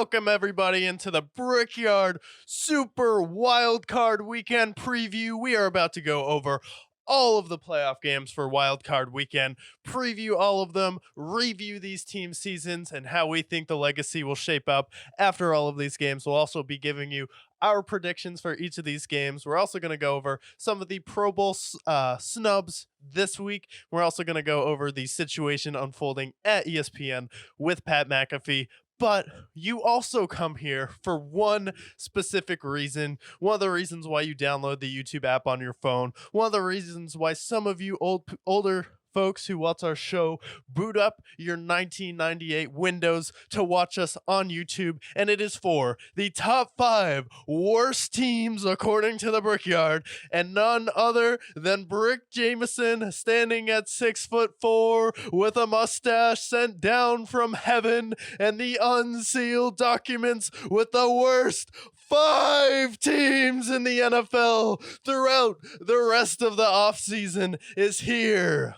welcome everybody into the Brickyard Super Wildcard Weekend preview. We are about to go over all of the playoff games for Wildcard Weekend, preview all of them, review these team seasons, and how we think the legacy will shape up after all of these games. We'll also be giving you our predictions for each of these games. We're also going to go over some of the Pro Bowl snubs this week. We're also going to go over the situation unfolding at ESPN with Pat McAfee. But you also come here for one specific reason. One of the reasons why you download the YouTube app on your phone. One of the reasons why some of you older folks who watch our show boot up your 1998 Windows to watch us on YouTube, and it is for the top 5 worst teams according to the Brickyard, and none other than Brick Jameson, standing at 6'4" with a mustache sent down from heaven, and the unsealed documents with the worst 5 teams in the NFL throughout the rest of the offseason is here.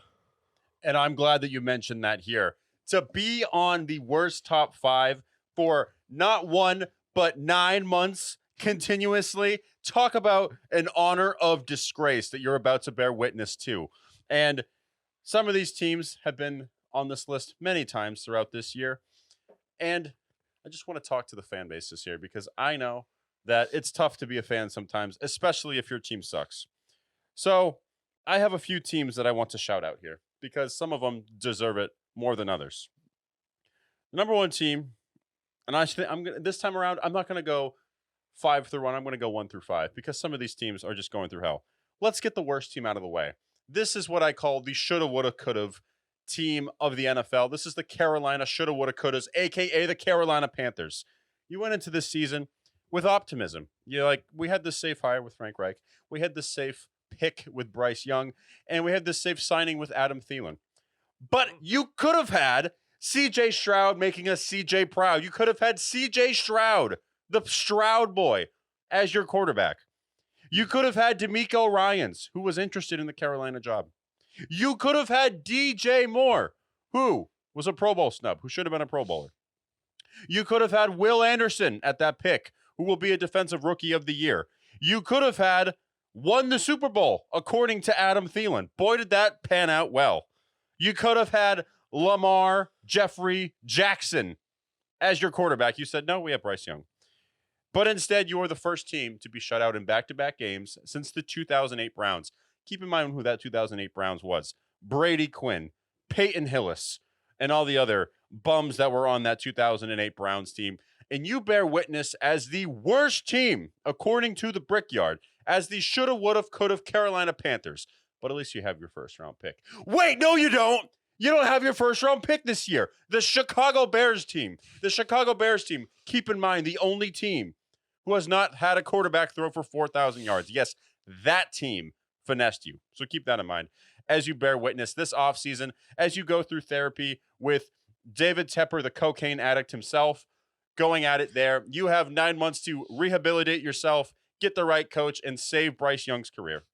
And I'm glad that you mentioned that here. To be on the worst top 5 for not 1, but 9 months continuously, talk about an honor of disgrace that you're about to bear witness to. And some of these teams have been on this list many times throughout this year. And I just want to talk to the fan bases here because I know that it's tough to be a fan sometimes, especially if your team sucks. So I have a few teams that I want to shout out here, because some of them deserve it more than others. The number 1 team, and this time around, I'm not going to go 5 through 1. I'm going to go 1 through 5 because some of these teams are just going through hell. Let's get the worst team out of the way. This is what I call the shoulda, woulda, coulda team of the NFL. This is the Carolina shoulda, woulda, couldas, a.k.a. the Carolina Panthers. You went into this season with optimism. We had this safe hire with Frank Reich. We had this safe pick with Bryce Young, and we had this safe signing with Adam Thielen. But you could have had CJ Stroud making us CJ proud. You could have had CJ Stroud, the Stroud boy, as your quarterback. You could have had DeMeco Ryans, who was interested in the Carolina job. You could have had DJ Moore, who was a Pro Bowl snub, who should have been a Pro Bowler. You could have had Will Anderson at that pick, who will be a defensive rookie of the year. You could have had won the Super Bowl, according to Adam Thielen. Boy, did that pan out well. You could have had Lamar Jeffrey Jackson as your quarterback. You said, no, we have Bryce Young. But instead, you are the first team to be shut out in back-to-back games since the 2008 Browns. Keep in mind who that 2008 Browns was. Brady Quinn, Peyton Hillis, and all the other bums that were on that 2008 Browns team. And you bear witness as the worst team, according to the Brickyard, as the shoulda, woulda, coulda Carolina Panthers. But at least you have your first-round pick. Wait, no, you don't. You don't have your first-round pick this year. The Chicago Bears team. The Chicago Bears team, keep in mind, the only team who has not had a quarterback throw for 4,000 yards. Yes, that team finessed you. So keep that in mind as you bear witness this offseason, as you go through therapy with David Tepper, the cocaine addict himself, going at it there. You have 9 months to rehabilitate yourself, get the right coach, and save Bryce Young's career.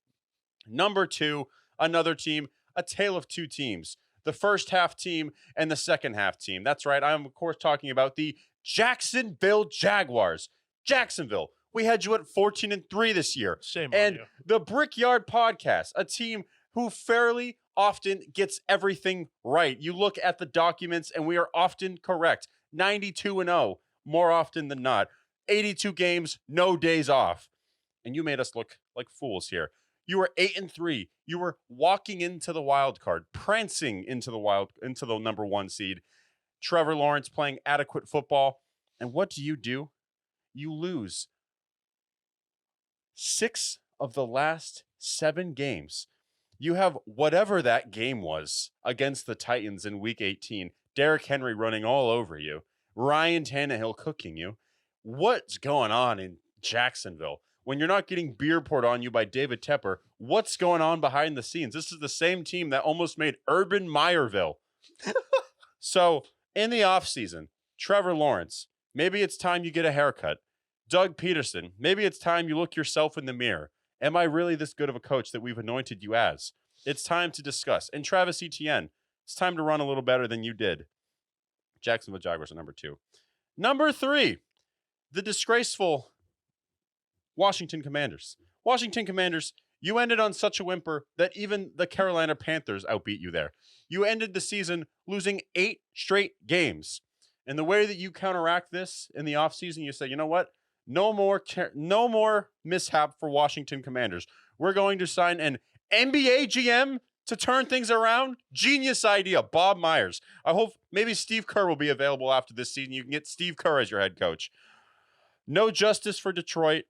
Number 2, another team, a tale of 2 teams. The first half team and the second half team. That's right. I'm, of course, talking about the Jacksonville Jaguars. Jacksonville, we had you at 14-3 this year. Shame and on you. The Brickyard Podcast, a team who fairly often gets everything right. You look at the documents, and we are often correct. 92-0, more often than not. 82 games, no days off. And you made us look like fools here. You were 8-3. You were walking into the wild card, prancing into the number 1 seed. Trevor Lawrence playing adequate football. And what do? You lose 6 of the last 7 games. You have whatever that game was against the Titans in Week 18. Derrick Henry running all over you. Ryan Tannehill cooking you. What's going on in Jacksonville? When you're not getting beer poured on you by David Tepper, what's going on behind the scenes? This is the same team that almost made Urban Meyerville. So, in the offseason, Trevor Lawrence, maybe it's time you get a haircut. Doug Peterson, maybe it's time you look yourself in the mirror. Am I really this good of a coach that we've anointed you as? It's time to discuss. And Travis Etienne, it's time to run a little better than you did. Jacksonville Jaguars are number 2. Number 3, the disgraceful Washington Commanders. Washington Commanders, you ended on such a whimper that even the Carolina Panthers outbeat you there. You ended the season losing 8 straight games. And the way that you counteract this in the offseason, you say, you know what? No more mishap for Washington Commanders. We're going to sign an NBA GM to turn things around. Genius idea, Bob Myers. I hope maybe Steve Kerr will be available after this season. You can get Steve Kerr as your head coach. No justice for Detroit.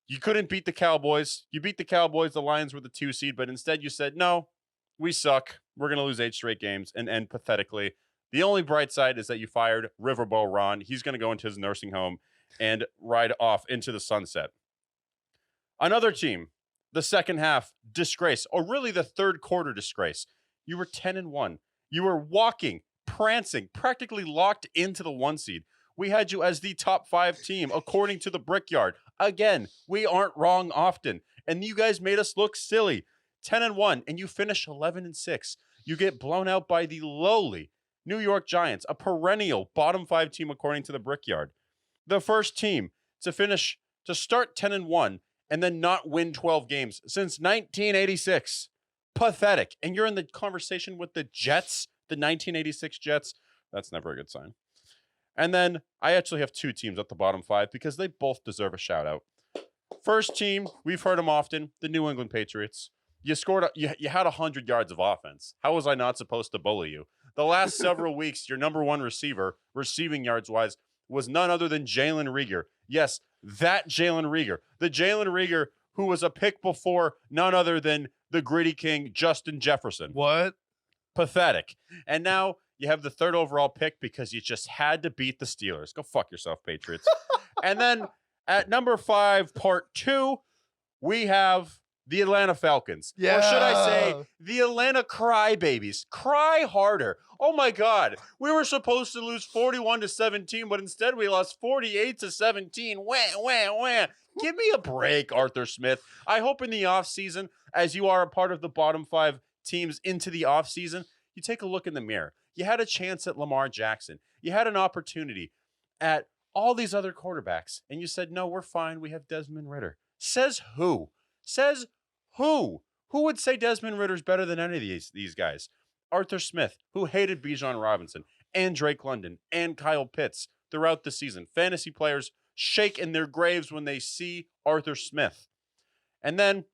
You couldn't beat the Cowboys. You beat the Cowboys. The Lions were the 2 seed, but instead you said, no, we suck. We're going to lose 8 straight games and end pathetically. The only bright side is that you fired Riverboat Ron. He's going to go into his nursing home and ride off into the sunset. Another team, the second half disgrace, or really the third quarter disgrace. You were 10-1. You were walking, prancing, practically locked into the 1 seed. We had you as the top 5 team, according to the Brickyard. Again, we aren't wrong often. And you guys made us look silly. 10-1, and you finish 11-6. You get blown out by the lowly New York Giants, a perennial bottom 5 team, according to the Brickyard. The first team to start 10-1 and then not win 12 games since 1986. Pathetic. And you're in the conversation with the Jets, the 1986 Jets. That's never a good sign. And then I actually have 2 teams at the bottom 5 because they both deserve a shout out. First team, we've heard them often, the New England Patriots. You had 100 yards of offense. How was I not supposed to bully you? The last several weeks, your number 1 receiver, receiving yards wise, was none other than Jalen Reagor. Yes, that Jalen Reagor. The Jalen Reagor who was a pick before none other than the gritty king, Justin Jefferson. What? Pathetic. And now you have the 3rd overall pick because you just had to beat the Steelers. Go fuck yourself, Patriots. And then at number 5, part 2, we have the Atlanta Falcons. Yeah. Or should I say, the Atlanta Crybabies. Cry harder. Oh my God. We were supposed to lose 41-17, but instead we lost 48-17. Wah, wah, wah. Give me a break, Arthur Smith. I hope in the offseason, as you are a part of the bottom 5 teams into the offseason, you take a look in the mirror. You had a chance at Lamar Jackson. You had an opportunity at all these other quarterbacks, and you said, no, we're fine. We have Desmond Ridder. Says who? Says who? Who would say Desmond Ritter's better than any of these guys? Arthur Smith, who hated Bijan Robinson and Drake London and Kyle Pitts throughout the season. Fantasy players shake in their graves when they see Arthur Smith. And then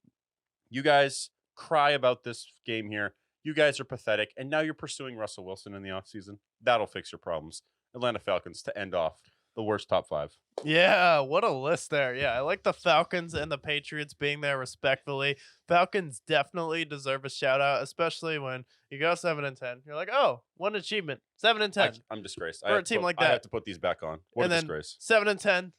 you guys cry about this game here. You guys are pathetic. And now you're pursuing Russell Wilson in the offseason. That'll fix your problems. Atlanta Falcons to end off the worst top 5. Yeah, what a list there. Yeah, I like the Falcons and the Patriots being there respectfully. Falcons definitely deserve a shout out, especially when you go 7-10. You're like, oh, one achievement, 7-10. I'm disgraced. For a team like that. I have to put these back on. What and a then disgrace. 7-10.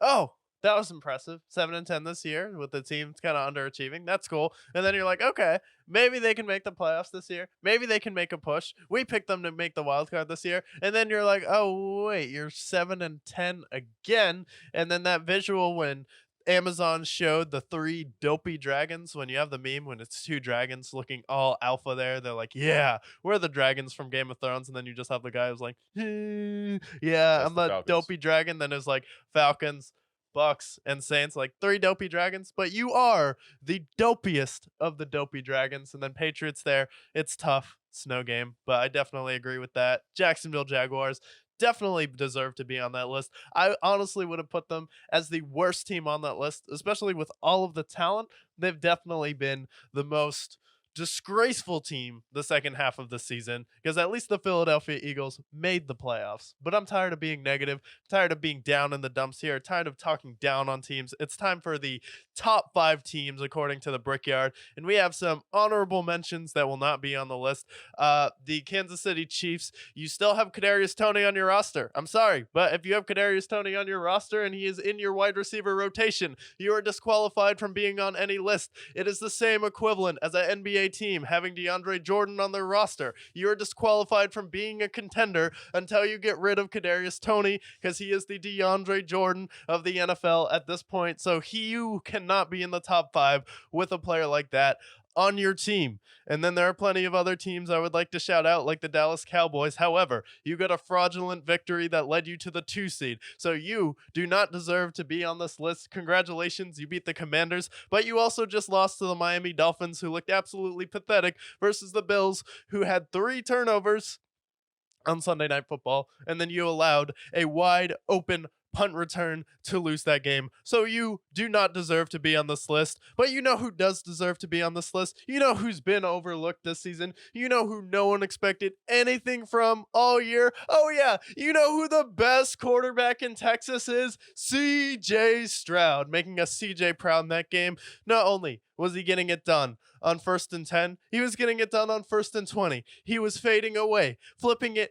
Oh, that was impressive. 7-10 this year with the team kind of underachieving. That's cool. And then you're like, okay, maybe they can make the playoffs this year. Maybe they can make a push. We picked them to make the wild card this year. And then you're like, oh, wait, you're 7-10 again. And then that visual when Amazon showed the 3 dopey dragons, when you have the meme when it's 2 dragons looking all alpha there, they're like, yeah, we're the dragons from Game of Thrones. And then you just have the guy who's like, yeah, That's I'm the Falcons. dopey dragon. Then it's like Falcons, Bucks, and Saints, like 3 dopey dragons, but you are the dopiest of the dopey dragons. And then Patriots there, it's tough, snow game, but I definitely agree with that. Jacksonville Jaguars definitely deserve to be on that list. I honestly would have put them as the worst team on that list, especially with all of the talent. They've definitely been the most disgraceful team the second half of the season, because at least the Philadelphia Eagles made the playoffs. But I'm tired of being negative, tired of being down in the dumps here, tired of talking down on teams. It's time for the top 5 teams according to the Brickyard, and we have some honorable mentions that will not be on the list. The Kansas City Chiefs, you still have Kadarius Toney on your roster. I'm sorry, but if you have Kadarius Toney on your roster and he is in your wide receiver rotation, you are disqualified from being on any list. It is the same equivalent as an NBA team having DeAndre Jordan on their roster. You are disqualified from being a contender until you get rid of Kadarius Toney, because he is the DeAndre Jordan of the NFL at this point. So you cannot be in the top 5 with a player like that. on your team. And then there are plenty of other teams I would like to shout out, like the Dallas Cowboys. However, you got a fraudulent victory that led you to the 2 seed. So you do not deserve to be on this list. Congratulations, you beat the Commanders, but you also just lost to the Miami Dolphins, who looked absolutely pathetic, versus the Bills, who had 3 turnovers on Sunday Night Football, and then you allowed a wide open punt return to lose that game. So you do not deserve to be on this list. But you know who does deserve to be on this list? You know who's been overlooked this season? You know who no one expected anything from all year? Oh yeah, you know who the best quarterback in Texas is? CJ Stroud, making us CJ proud in that game. Not only was he getting it done on 1st and 10, he was getting it done on 1st and 20. He was fading away, flipping it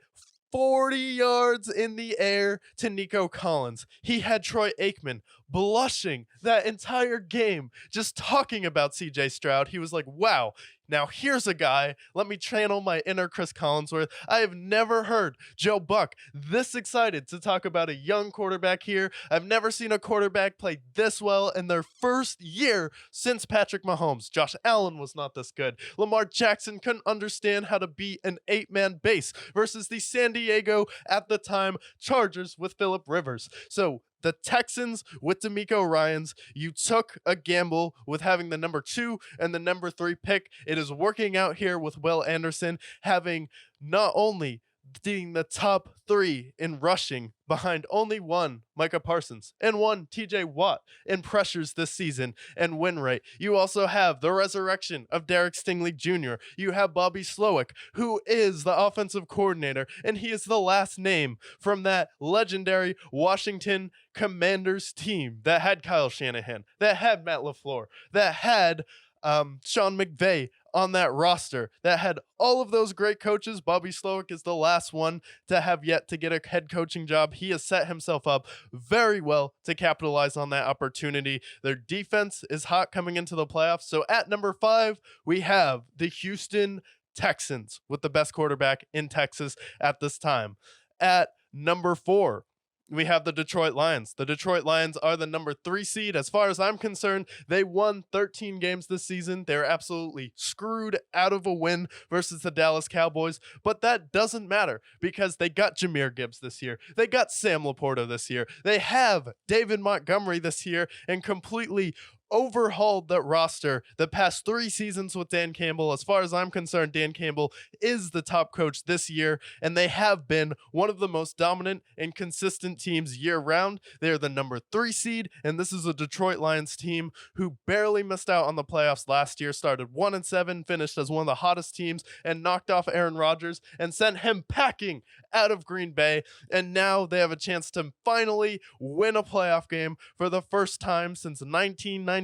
40 yards in the air to Nico Collins. He had Troy Aikman blushing that entire game just talking about CJ Stroud. He was like, wow, now here's a guy. Let me channel my inner Chris Collinsworth. I have never heard Joe Buck this excited to talk about a young quarterback here. I've never seen a quarterback play this well in their first year since Patrick Mahomes. Josh Allen was not this good. Lamar Jackson couldn't understand how to beat an 8-man base versus the San Diego, at the time, Chargers with Phillip Rivers. So the Texans with DeMeco Ryans, you took a gamble with having the number 2 and the number 3 pick. It is working out here with Will Anderson having not only being the top 3 in rushing behind only one Micah Parsons and one TJ Watt in pressures this season and win rate. You also have the resurrection of Derek Stingley Jr. You have Bobby Slowick, who is the offensive coordinator, and he is the last name from that legendary Washington Commanders team that had Kyle Shanahan, that had Matt LaFleur, that had Sean McVay on that roster, that had all of those great coaches. Bobby Slowick is the last one to have yet to get a head coaching job. He has set himself up very well to capitalize on that opportunity. Their defense is hot coming into the playoffs. So at number 5, we have the Houston Texans with the best quarterback in Texas at this time. At number 4, we have the Detroit Lions. The Detroit Lions are the number 3 seed. As far as I'm concerned, they won 13 games this season. They're absolutely screwed out of a win versus the Dallas Cowboys, but that doesn't matter because they got Jahmyr Gibbs this year. They got Sam Laporta this year. They have David Montgomery this year and completely overhauled that roster the past 3 seasons with Dan Campbell. As far as I'm concerned, Dan Campbell is the top coach this year, and they have been one of the most dominant and consistent teams year round. They're the number 3 seed, and this is a Detroit Lions team who barely missed out on the playoffs last year, started 1-7, finished as one of the hottest teams, and knocked off Aaron Rodgers and sent him packing out of Green Bay. And now they have a chance to finally win a playoff game for the first time since 1993,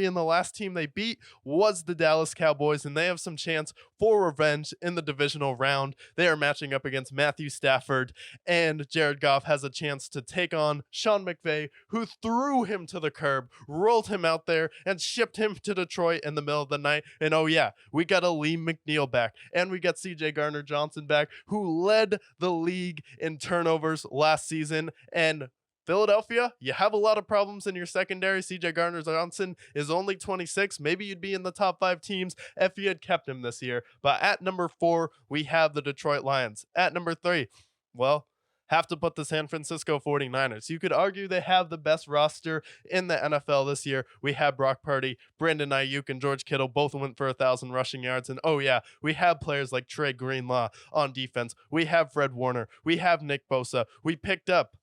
and the last team they beat was the Dallas Cowboys, and they have some chance for revenge in the divisional round. They are matching up against Matthew Stafford, and Jared Goff has a chance to take on Sean McVay, who threw him to the curb, rolled him out there, and shipped him to Detroit in the middle of the night. And oh yeah, we got a Lee McNeil back, and we got CJ Gardner-Johnson back, who led the league in turnovers last season. And Philadelphia, you have a lot of problems in your secondary. CJ Gardner-Johnson is only 26. Maybe you'd be in the top 5 teams if you had kept him this year. But at number 4, we have the Detroit Lions. At number 3, well, have to put the San Francisco 49ers. You could argue they have the best roster in the NFL this year. We have Brock Purdy, Brandon Ayuk, and George Kittle both went for 1,000 rushing yards. And oh yeah, we have players like Trey Greenlaw on defense. We have Fred Warner. We have Nick Bosa. We picked up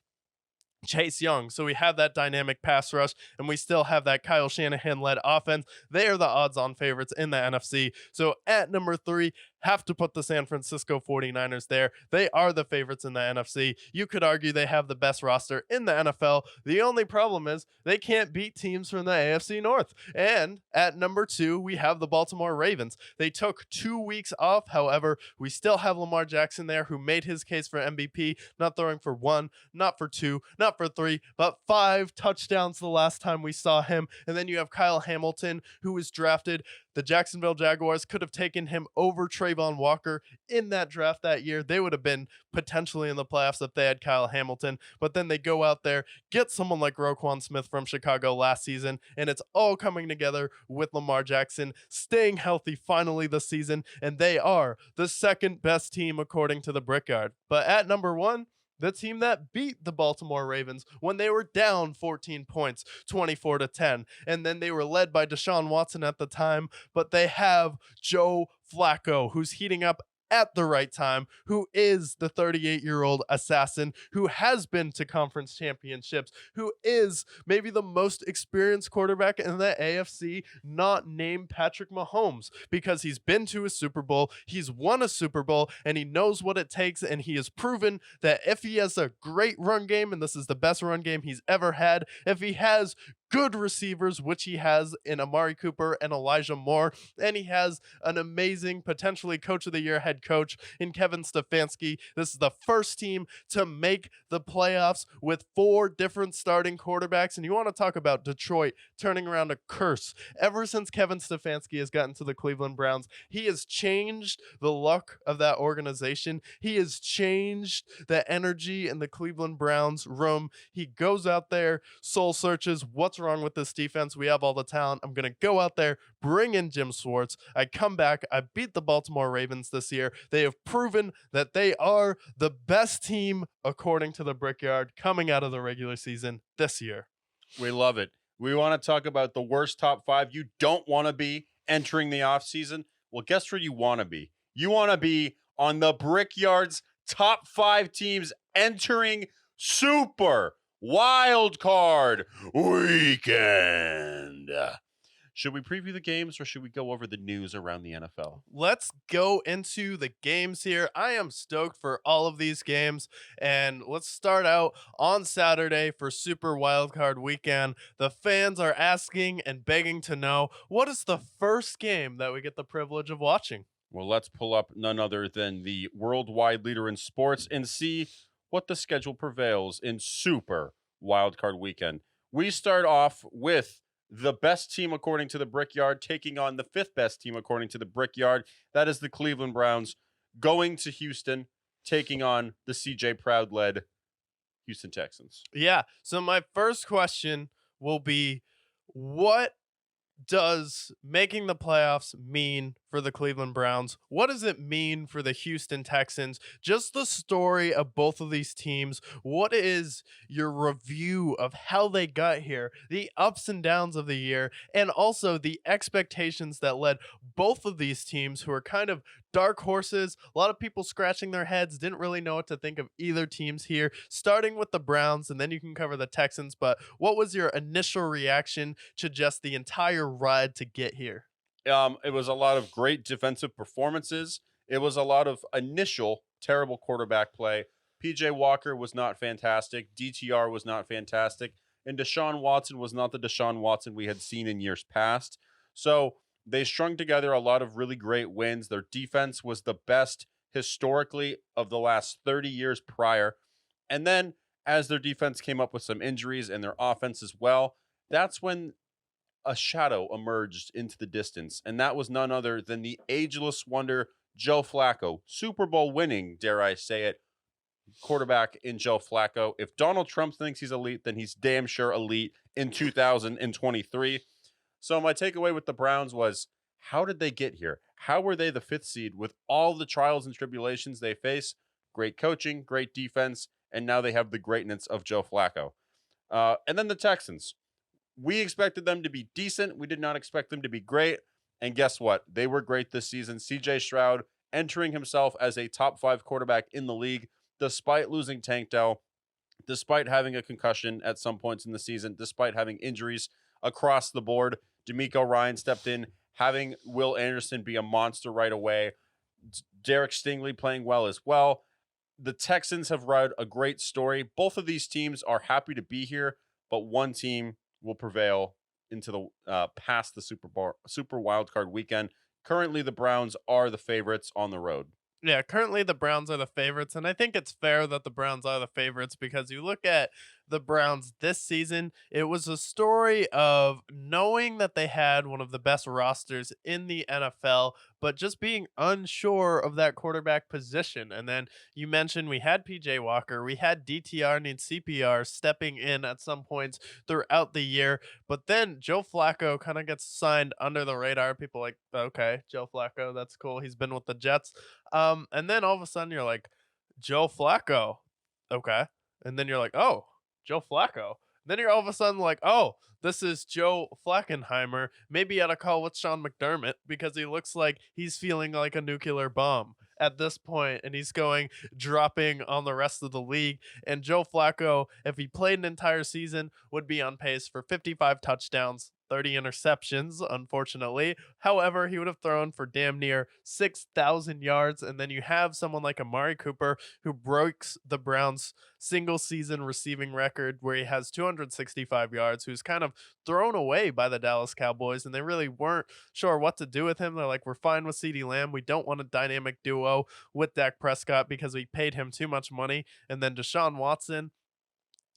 Chase Young. So we have that dynamic pass rush, and we still have that Kyle Shanahan-led offense. They are the odds-on favorites in the NFC. So at number 3, have to put the San Francisco 49ers there. They are the favorites in the NFC. You could argue they have the best roster in the NFL. The only problem is they can't beat teams from the AFC North. And at number 2, we have the Baltimore Ravens. They took 2 weeks off. However, we still have Lamar Jackson there, who made his case for MVP, not throwing for 1, not for 2, not for 3, but 5 touchdowns the last time we saw him. And then you have Kyle Hamilton, who was drafted the Jacksonville Jaguars could have taken him over Trayvon Walker in that draft that year. They would have been potentially in the playoffs if they had Kyle Hamilton, but then they go out there, get someone like Roquan Smith from Chicago last season, and it's all coming together with Lamar Jackson staying healthy finally this season, and they are the second best team according to the Brickyard. But at number one, the team that beat the Baltimore Ravens when they were down 14 points, 24-10. And then they were led by Deshaun Watson at the time, but they have Joe Flacco, who's heating up at the right time, who is the 38-year-old assassin who has been to conference championships, who is maybe the most experienced quarterback in the AFC, not named Patrick Mahomes, because he's been to a Super Bowl, he's won a Super Bowl, and he knows what it takes, and he has proven that if he has a great run game, and this is the best run game he's ever had, if he has good receivers, which he has in Amari Cooper and Elijah Moore, and he has an amazing, potentially coach of the year head coach in Kevin Stefanski. This is the first team to make the playoffs with 4 different starting quarterbacks, and you want to talk about Detroit turning around a curse. Ever since Kevin Stefanski has gotten to the Cleveland Browns, he has changed the luck of that organization. He has changed the energy in the Cleveland Browns room. He goes out there, soul searches, what's wrong with this defense? We have all the talent. I'm going to go out there, bring in Jim Schwartz. I come back. I beat the Baltimore Ravens this year. They have proven that they are the best team, according to the Brickyard, coming out of the regular season this year. We love it. We want to talk about the worst top 5 you don't want to be entering the offseason. Well, guess where you want to be? You want to be on the Brickyard's top 5 teams entering Super Wildcard Weekend. Should we preview the games or should we go over the news around the NFL? Let's go into the games here. I am stoked for all of these games, and let's start out on Saturday for Super Wildcard Weekend. The fans are asking and begging to know, what is the first game that we get the privilege of watching? Well, let's pull up none other than the worldwide leader in sports and see what the schedule prevails in Super Wildcard Weekend. We start off with the best team according to the Brickyard taking on the 5th best team according to the Brickyard. That is the Cleveland Browns going to Houston, taking on the CJ Proud-led Houston Texans. Yeah, so my first question will be, what does making the playoffs mean for the Cleveland Browns? What does it mean for the Houston Texans? Just the story of both of these teams. What is your review of how they got here, the ups and downs of the year, and also the expectations that led both of these teams, who are kind of dark horses? A lot of people scratching their heads, didn't really know what to think of either teams here, starting with the Browns, and then you can cover the Texans. But what was your initial reaction to just the entire ride to get here? It was a lot of great defensive performances. It was a lot of initial terrible quarterback play. PJ Walker was not fantastic. DTR was not fantastic. And Deshaun Watson was not the Deshaun Watson we had seen in years past. So they strung together a lot of really great wins. Their defense was the best historically of the last 30 years prior. And then as their defense came up with some injuries and their offense as well, that's when a shadow emerged into the distance, and that was none other than the ageless wonder Joe Flacco, Super Bowl winning, dare I say it, quarterback in Joe Flacco. If Donald Trump thinks he's elite, then he's damn sure elite in 2023. So my takeaway with the Browns was, how did they get here? How were they the 5th seed with all the trials and tribulations they face? Great coaching, great defense, and now they have the greatness of Joe Flacco. And then the Texans. We expected them to be decent. We did not expect them to be great. And guess what? They were great this season. CJ Stroud entering himself as a top 5 quarterback in the league, despite losing Tank Dell, despite having a concussion at some points in the season, despite having injuries across the board. DeMeco Ryan stepped in, having Will Anderson be a monster right away. Derek Stingley playing well as well. The Texans have rode a great story. Both of these teams are happy to be here, but one team will prevail into the past the Super Wildcard Weekend. Currently, the Browns are the favorites on the road. Yeah, currently the Browns are the favorites, and I think it's fair that the Browns are the favorites because you look at the Browns this season, it was a story of knowing that they had one of the best rosters in the NFL, but just being unsure of that quarterback position. And then you mentioned we had PJ Walker, we had DTR and CPR stepping in at some points throughout the year, but then Joe Flacco kind of gets signed under the radar. People like, okay, Joe Flacco, that's cool. He's been with the Jets. And then all of a sudden you're like, Joe Flacco, okay. And then you're like, oh, Joe Flacco. Then you're all of a sudden like, oh, this is Joe Flackenheimer. Maybe you had a call with Sean McDermott because he looks like he's feeling like a nuclear bomb at this point, and he's going dropping on the rest of the league. And Joe Flacco, if he played an entire season, would be on pace for 55 touchdowns, 30 interceptions, unfortunately. However, he would have thrown for damn near 6,000 yards. And then you have someone like Amari Cooper, who breaks the Browns' single season receiving record, where he has 265 yards, who's kind of thrown away by the Dallas Cowboys. And they really weren't sure what to do with him. They're like, we're fine with CeeDee Lamb. We don't want a dynamic duo with Dak Prescott because we paid him too much money. And then Deshaun Watson,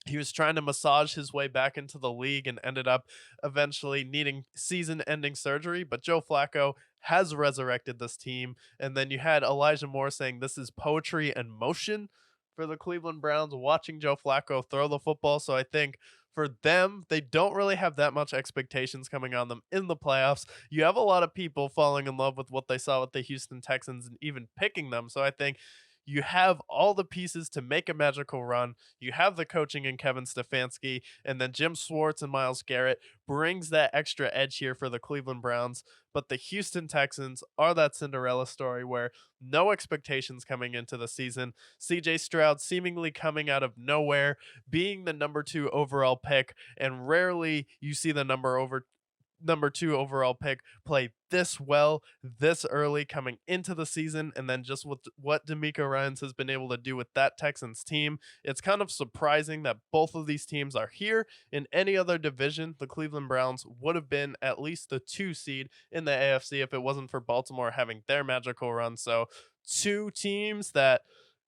he was trying to massage his way back into the league and ended up eventually needing season-ending surgery. But Joe Flacco has resurrected this team. And then you had Elijah Moore saying this is poetry and motion for the Cleveland Browns, watching Joe Flacco throw the football. So I think for them, they don't really have that much expectations coming on them in the playoffs. You have a lot of people falling in love with what they saw with the Houston Texans and even picking them. So I think you have all the pieces to make a magical run. You have the coaching in Kevin Stefanski, and then Jim Schwartz and Myles Garrett brings that extra edge here for the Cleveland Browns. But the Houston Texans are that Cinderella story where no expectations coming into the season. CJ Stroud seemingly coming out of nowhere, being the number 2 overall pick, and rarely you see the number 2 overall pick play this well this early coming into the season. And then just with what DeMeco Ryans has been able to do with that Texans team, it's kind of surprising that both of these teams are here. In any other division, the Cleveland Browns would have been at least the 2 seed in the AFC if it wasn't for Baltimore having their magical run. So 2 teams that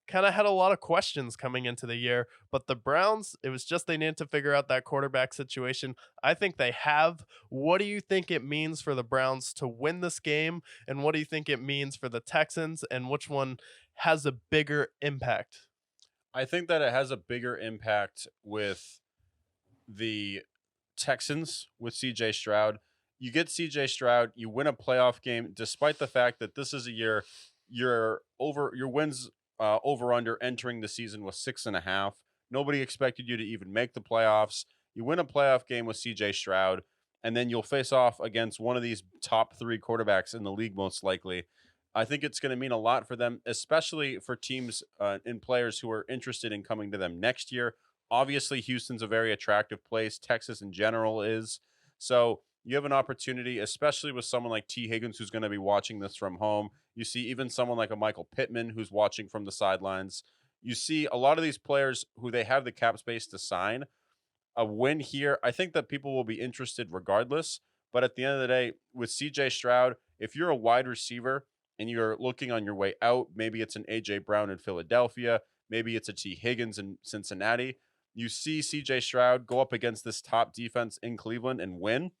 kind of had a lot of questions coming into the year, but the Browns, it was just they needed to figure out that quarterback situation. I think they have. What do you think it means for the Browns to win this game, and what do you think it means for the Texans, and which one has a bigger impact? I think that it has a bigger impact with the Texans with CJ Stroud. You get CJ Stroud, you win a playoff game, despite the fact that this is a year your wins over under entering the season was 6.5. Nobody expected you to even make the playoffs. You win a playoff game with CJ Stroud, and then you'll face off against one of these top 3 quarterbacks in the league, most likely. I think it's going to mean a lot for them, especially for teams and players who are interested in coming to them next year. Obviously, Houston's a very attractive place. Texas in general is. So you have an opportunity, especially with someone like T. Higgins, who's going to be watching this from home. You see even someone like a Michael Pittman, who's watching from the sidelines. You see a lot of these players who they have the cap space to sign. A win here, I think that people will be interested regardless. But at the end of the day, with CJ Stroud, if you're a wide receiver and you're looking on your way out, maybe it's an A.J. Brown in Philadelphia, maybe it's a T. Higgins in Cincinnati. You see CJ Stroud go up against this top defense in Cleveland and win,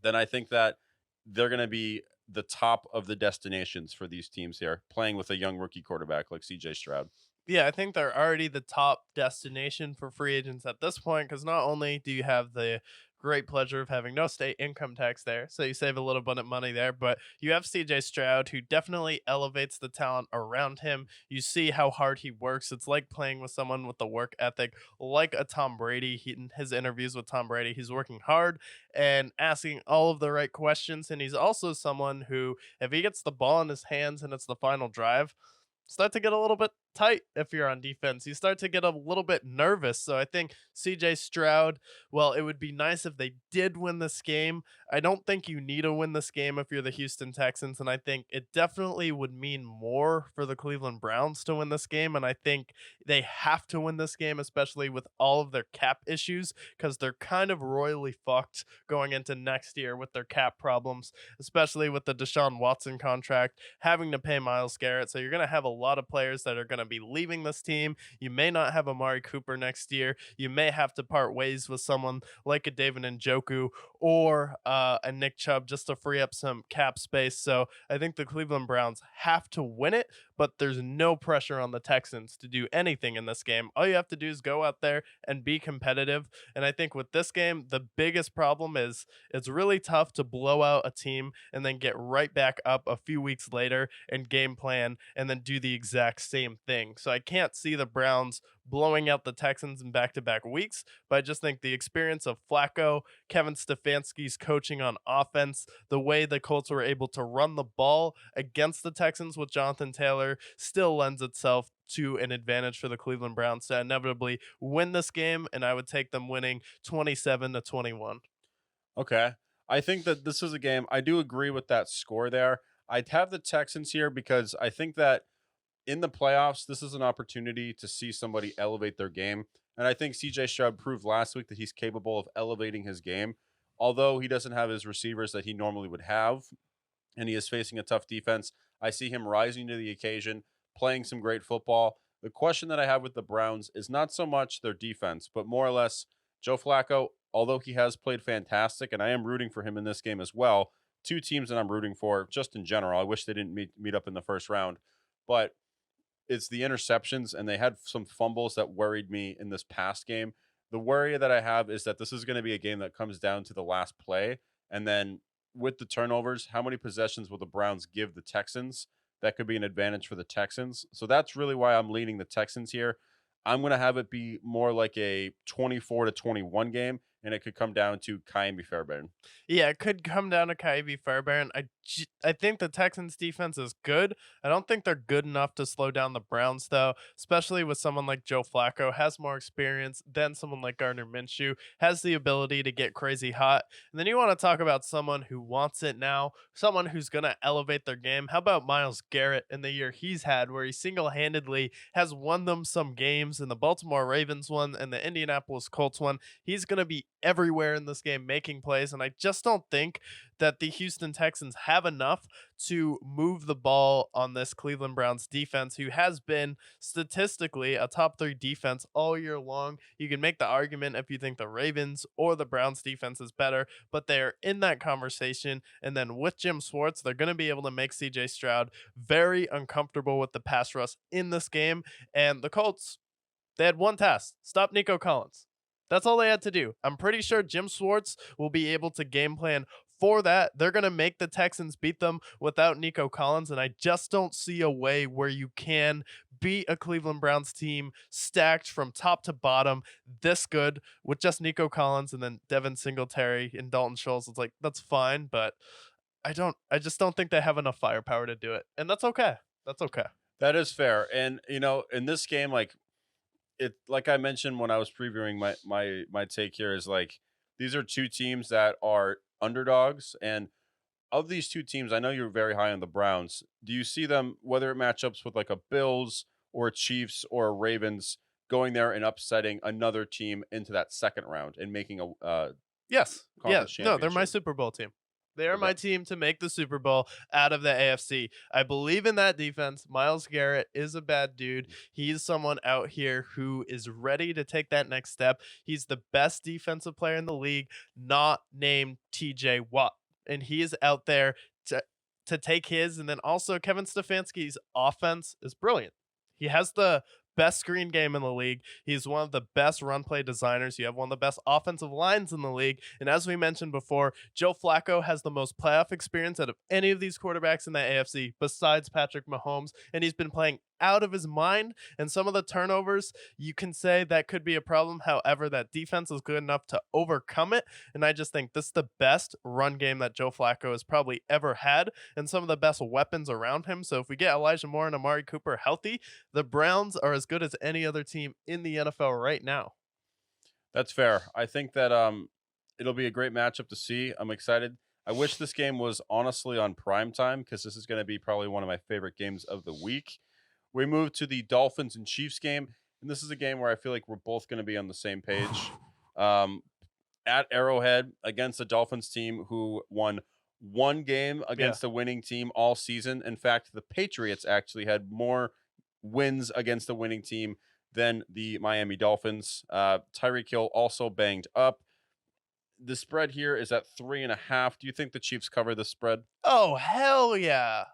then I think that they're going to be the top of the destinations for these teams here, playing with a young rookie quarterback like CJ Stroud. Yeah, I think they're already the top destination for free agents at this point, because not only do you have the great pleasure of having no state income tax there, so you save a little bit of money there, but you have CJ Stroud, who definitely elevates the talent around him. You see how hard he works. It's like playing with someone with the work ethic, like a Tom Brady. In his interviews with Tom Brady, he's working hard and asking all of the right questions, and he's also someone who, if he gets the ball in his hands and it's the final drive, start to get a little bit tight if you're on defense. You start to get a little bit nervous. So I think CJ Stroud, well, it would be nice if they did win this game. I don't think you need to win this game if you're the Houston Texans, and I think it definitely would mean more for the Cleveland Browns to win this game, and I think they have to win this game, especially with all of their cap issues, because they're kind of royally fucked going into next year with their cap problems, especially with the Deshaun Watson contract, having to pay Myles Garrett. So you're going to have a lot of players that are going to be leaving this team. You may not have Amari Cooper next year. You may have to part ways with someone like a David Njoku or a Nick Chubb just to free up some cap space. So I think the Cleveland Browns have to win it, but there's no pressure on the Texans to do anything in this game. All you have to do is go out there and be competitive. And I think with this game, the biggest problem is it's really tough to blow out a team and then get right back up a few weeks later and game plan and then do the exact same thing. So I can't see the Browns blowing out the Texans in back-to-back weeks, but I just think the experience of Flacco, Kevin Stefanski's coaching on offense, the way the Colts were able to run the ball against the Texans with Jonathan Taylor still lends itself to an advantage for the Cleveland Browns to inevitably win this game, and I would take them winning 27-21. Okay. I think that this is a game. I do agree with that score there. I'd have the Texans here because I think that in the playoffs, this is an opportunity to see somebody elevate their game. And I think CJ Stroud proved last week that he's capable of elevating his game. Although he doesn't have his receivers that he normally would have, and he is facing a tough defense, I see him rising to the occasion, playing some great football. The question that I have with the Browns is not so much their defense, but more or less Joe Flacco, although he has played fantastic, and I am rooting for him in this game as well. Two teams that I'm rooting for just in general. I wish they didn't meet up in the first round, but it's the interceptions, and they had some fumbles that worried me in this past game. The worry that I have is that this is going to be a game that comes down to the last play, and then with the turnovers, how many possessions will the Browns give the Texans? That could be an advantage for the Texans. So that's really why I'm leaning the Texans here. I'm going to have it be more like a 24-21 game, and it could come down to Ka'imi Fairbairn. Yeah, it could come down to Ka'imi Fairbairn. I think the Texans defense is good. I don't think they're good enough to slow down the Browns, though, especially with someone like Joe Flacco, has more experience than someone like Gardner Minshew, has the ability to get crazy hot. And then you want to talk about someone who wants it now, someone who's going to elevate their game. How about Myles Garrett in the year he's had, where he single-handedly has won them some games, and the Baltimore Ravens one and the Indianapolis Colts one. He's going to be everywhere in this game making plays, and I just don't think that the Houston Texans have enough to move the ball on this Cleveland Browns defense, who has been statistically a top 3 defense all year long. You can make the argument if you think the Ravens or the Browns defense is better, but they're in that conversation. And then with Jim Schwartz, they're going to be able to make CJ Stroud very uncomfortable with the pass rush in this game. And the Colts, they had one task: stop Nico Collins. That's all they had to do. I'm pretty sure Jim Schwartz will be able to game plan for that. They're going to make the Texans beat them without Nico Collins, and I just don't see a way where you can beat a Cleveland Browns team stacked from top to bottom this good with just Nico Collins and then Devin Singletary and Dalton Schultz. It's like, that's fine, but I just don't think they have enough firepower to do it, and that's okay. That's okay. That is fair. And, in this game, like I mentioned when I was previewing my take here, is like these are two teams that are underdogs, and of these two teams, I know you're very high on the Browns. Do you see them, whether it matchups with like a Bills or a Chiefs or a Ravens, going there and upsetting another team into that second round and making a Yes. Yeah. conference No, they're my championship? Super Bowl team. They are Okay. my team to make the Super Bowl out of the AFC. I believe in that defense. Myles Garrett is a bad dude. He's someone out here who is ready to take that next step. He's the best defensive player in the league, not named TJ Watt. And he is out there to take his. And then also Kevin Stefanski's offense is brilliant. He has the best screen game in the league. He's one of the best run play designers. You have one of the best offensive lines in the league. And as we mentioned before, Joe Flacco has the most playoff experience out of any of these quarterbacks in the AFC besides Patrick Mahomes. And he's been playing out of his mind. And some of the turnovers, you can say that could be a problem. However, that defense is good enough to overcome it. And I just think this is the best run game that Joe Flacco has probably ever had, and some of the best weapons around him. So if we get Elijah Moore and Amari Cooper healthy, the Browns are as good as any other team in the NFL right now. That's fair. I think that it'll be a great matchup to see. I'm excited. I wish this game was honestly on prime time, because this is going to be probably one of my favorite games of the week. We move to the Dolphins and Chiefs game, and this is a game where I feel like we're both going to be on the same page. At Arrowhead against the Dolphins team who won one game against a winning team all season. In fact, the Patriots actually had more wins against the winning team than the Miami Dolphins. Tyreek Hill also banged up. The spread here is at 3.5. Do you think the Chiefs cover the spread? Oh, hell yeah.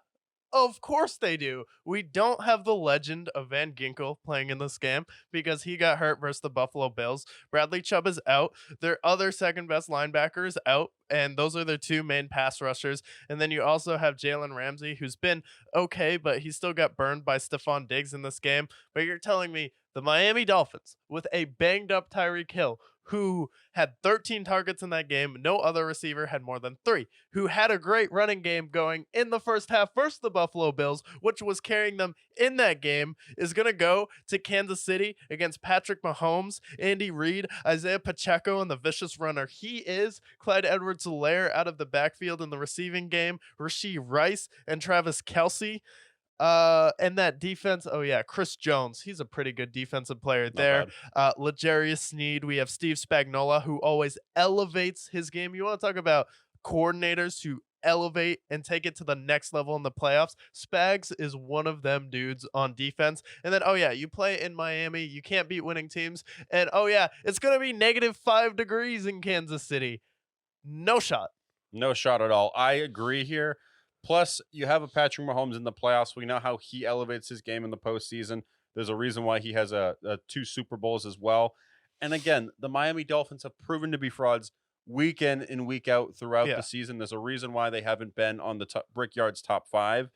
Of course they do. We don't have the legend of Van Ginkel playing in this game because he got hurt versus the Buffalo Bills. Bradley Chubb is out. Their other second best linebacker is out, and those are their two main pass rushers. And then you also have Jalen Ramsey, who's been okay, but he still got burned by Stephon Diggs in this game. But you're telling me the Miami Dolphins, with a banged up Tyreek Hill, who had 13 targets in that game, no other receiver had more than 3, who had a great running game going in the first half versus the Buffalo Bills, which was carrying them in that game, is going to go to Kansas City against Patrick Mahomes, Andy Reid, Isaiah Pacheco, and the vicious runner he is, Clyde Edwards-Helaire out of the backfield in the receiving game, Rashee Rice and Travis Kelce. And that defense, oh yeah, Chris Jones, he's a pretty good defensive player Not there. bad. L'Jarius Sneed, we have Steve Spagnuolo, who always elevates his game. You want to talk about coordinators who elevate and take it to the next level in the playoffs? Spags is one of them dudes on defense. And then, oh yeah, you play in Miami, you can't beat winning teams. And oh yeah, it's gonna be -5 degrees in Kansas City. No shot. No shot at all. I agree here. Plus, you have a Patrick Mahomes in the playoffs. We know how he elevates his game in the postseason. There's a reason why he has a 2 Super Bowls as well. And again, the Miami Dolphins have proven to be frauds week in and week out throughout Yeah. the season. There's a reason why they haven't been on the Brickyard's top 5.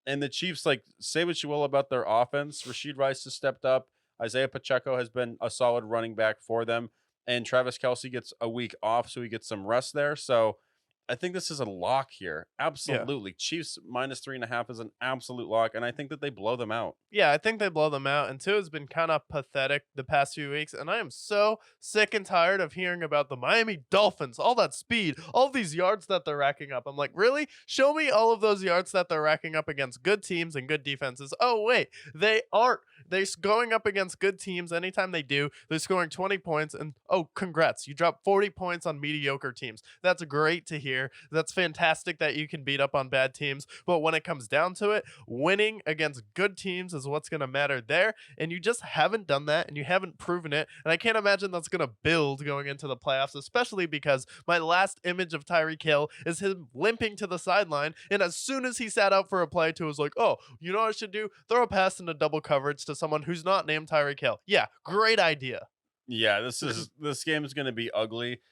And the Chiefs, like, say what you will about their offense. Rashee Rice has stepped up. Isaiah Pacheco has been a solid running back for them. And Travis Kelce gets a week off, so he gets some rest there. So I think this is a lock here. Absolutely. Chiefs -3.5 is an absolute lock. And I think that they blow them out. Yeah, I think they blow them out. And two has been kind of pathetic the past few weeks. And I am so sick and tired of hearing about the Miami Dolphins, all that speed, all these yards that they're racking up. I'm like, really? Show me all of those yards that they're racking up against good teams and good defenses. Oh, wait, they aren't. They're going up against good teams. Anytime they do, they're scoring 20 points. And oh, congrats. You dropped 40 points on mediocre teams. That's great to hear. That's fantastic that you can beat up on bad teams. But when it comes down to it, winning against good teams is what's going to matter there. And you just haven't done that, and you haven't proven it. And I can't imagine that's going to build going into the playoffs, especially because my last image of Tyreek Hill is him limping to the sideline. And as soon as he sat out for a play, two was like, oh, you know what I should do? Throw a pass into double coverage to someone who's not named Tyreek Hill. Yeah, great idea. Yeah, this game is going to be ugly.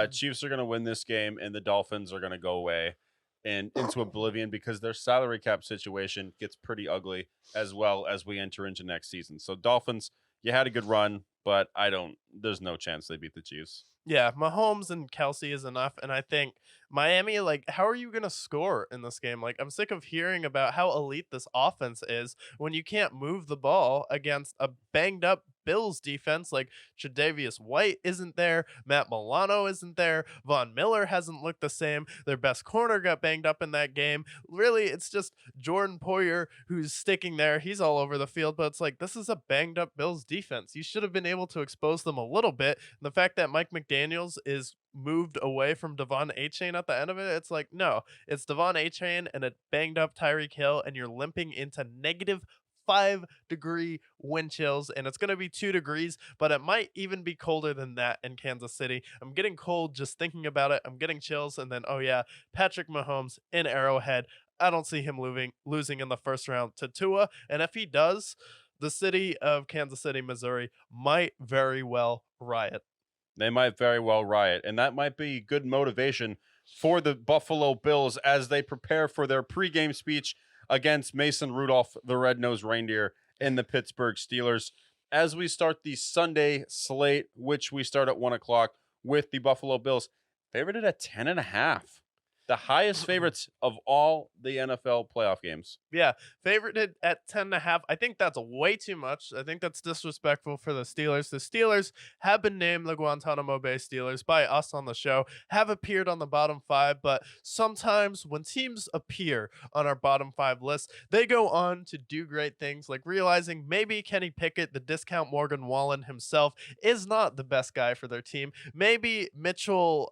Chiefs are going to win this game, and the Dolphins are going to go away and into oblivion because their salary cap situation gets pretty ugly as well as we enter into next season. So Dolphins, you had a good run, but there's no chance they beat the Chiefs. Yeah, Mahomes and Kelsey is enough. And I think Miami, like, how are you going to score in this game? Like, I'm sick of hearing about how elite this offense is when you can't move the ball against a banged up Bills defense. Like, Tre'Davious White isn't there. Matt Milano isn't there. Von Miller hasn't looked the same. Their best corner got banged up in that game. Really, it's just Jordan Poyer who's sticking there. He's all over the field, but it's like, this is a banged up Bills defense. You should have been able to expose them a little bit. And the fact that Mike McDaniels is moved away from Devon Achane at the end of it, it's like, no, it's Devon Achane and a banged up Tyreek Hill, and you're limping into -5-degree wind chills, and it's going to be 2 degrees, but it might even be colder than that in Kansas City. I'm getting cold just thinking about it. I'm getting chills. And then, oh yeah, Patrick Mahomes in Arrowhead. I don't see him losing in the first round to Tua. And if he does, the city of Kansas City, Missouri might very well riot. They might very well riot, and that might be good motivation for the Buffalo Bills as they prepare for their pregame speech against Mason Rudolph, the red-nosed reindeer, and the Pittsburgh Steelers. As we start the Sunday slate, which we start at 1 o'clock with the Buffalo Bills, favorited at 10.5. The highest favorites of all the NFL playoff games. Yeah, favorited at 10.5. I think that's way too much. I think that's disrespectful for the Steelers. The Steelers have been named the Guantanamo Bay Steelers by us on the show, have appeared on the bottom 5, but sometimes when teams appear on our bottom 5 list, they go on to do great things, like realizing maybe Kenny Pickett, the discount Morgan Wallen himself, is not the best guy for their team. Maybe Mitchell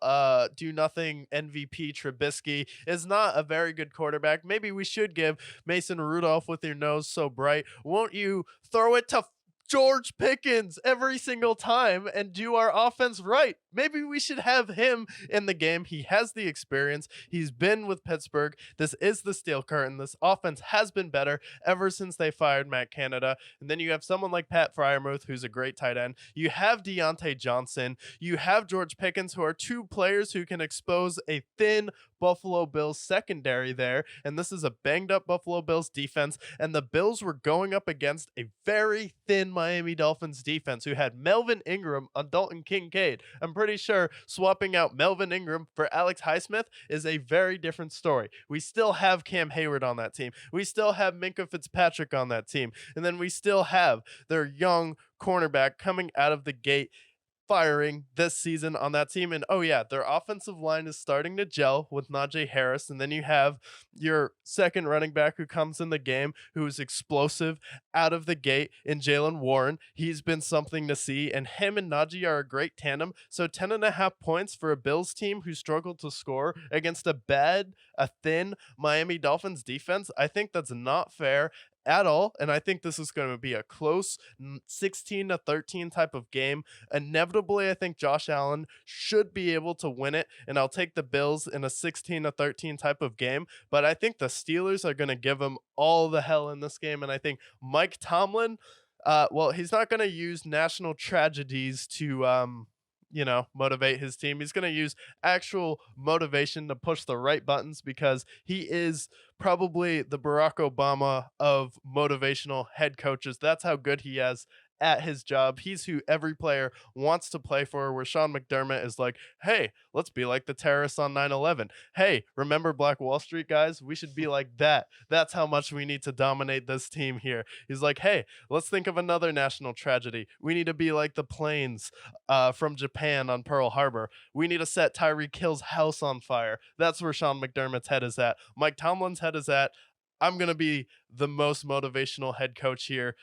do nothing MVP Trubisky Trubisky is not a very good quarterback. Maybe we should give Mason Rudolph with your nose so bright. Won't you throw it to George Pickens every single time and do our offense right? Maybe we should have him in the game. He has the experience. He's been with Pittsburgh. This is the steel curtain. This offense has been better ever since they fired Matt Canada. And then you have someone like Pat Fryermuth, who's a great tight end. You have Deontay Johnson. You have George Pickens, who are two players who can expose a thin Buffalo Bills secondary there. And this is a banged up Buffalo Bills defense. And the Bills were going up against a very thin Miami Dolphins defense who had Melvin Ingram on Dalton Kincaid. I'm pretty sure swapping out Melvin Ingram for Alex Highsmith is a very different story. We still have Cam Hayward on that team. We still have Minkah Fitzpatrick on that team. And then we still have their young cornerback coming out of the gate firing this season on that team. And oh yeah, their offensive line is starting to gel with Najee Harris. And then you have your second running back who comes in the game, who is explosive out of the gate in Jalen Warren. He's been something to see, and him and Najee are a great tandem. So 10.5 points for a Bills team who struggled to score against a thin Miami Dolphins defense. I think that's not fair at all, and I think this is going to be a close 16-13 type of game. Inevitably, I think Josh Allen should be able to win it, and I'll take the Bills in a 16-13 type of game, but I think the Steelers are going to give them all the hell in this game, and I think Mike Tomlin, he's not going to use national tragedies to motivate his team. He's going to use actual motivation to push the right buttons, because he is probably the Barack Obama of motivational head coaches. That's how good he is at his job. He's who every player wants to play for, where Sean McDermott is like, hey, let's be like the terrorists on 9/11. Hey, remember Black Wall Street, guys? We should be like that. That's how much we need to dominate this team here. He's like, hey, let's think of another national tragedy. We need to be like the planes from Japan on Pearl Harbor. We need to set Tyreek Hill's house on fire. That's where Sean McDermott's head is at. Mike Tomlin's head is at, I'm going to be the most motivational head coach here.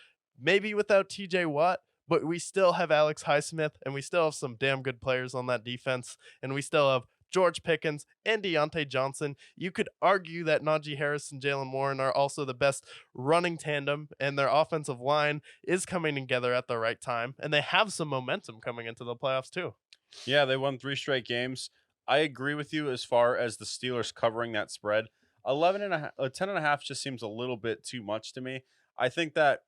Maybe without TJ Watt, but we still have Alex Highsmith, and we still have some damn good players on that defense, and we still have George Pickens and Deontay Johnson. You could argue that Najee Harris and Jalen Warren are also the best running tandem, and their offensive line is coming together at the right time, and they have some momentum coming into the playoffs too. Yeah, they won 3 straight games. I agree with you as far as the Steelers covering that spread. 10.5 just seems a little bit too much to me. I think that,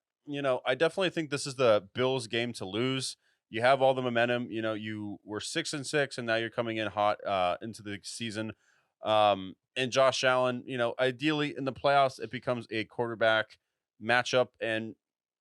I definitely think this is the Bills' game to lose. You have all the momentum. You were 6-6, and now you're coming in hot into the season. And Josh Allen, ideally in the playoffs, it becomes a quarterback matchup, and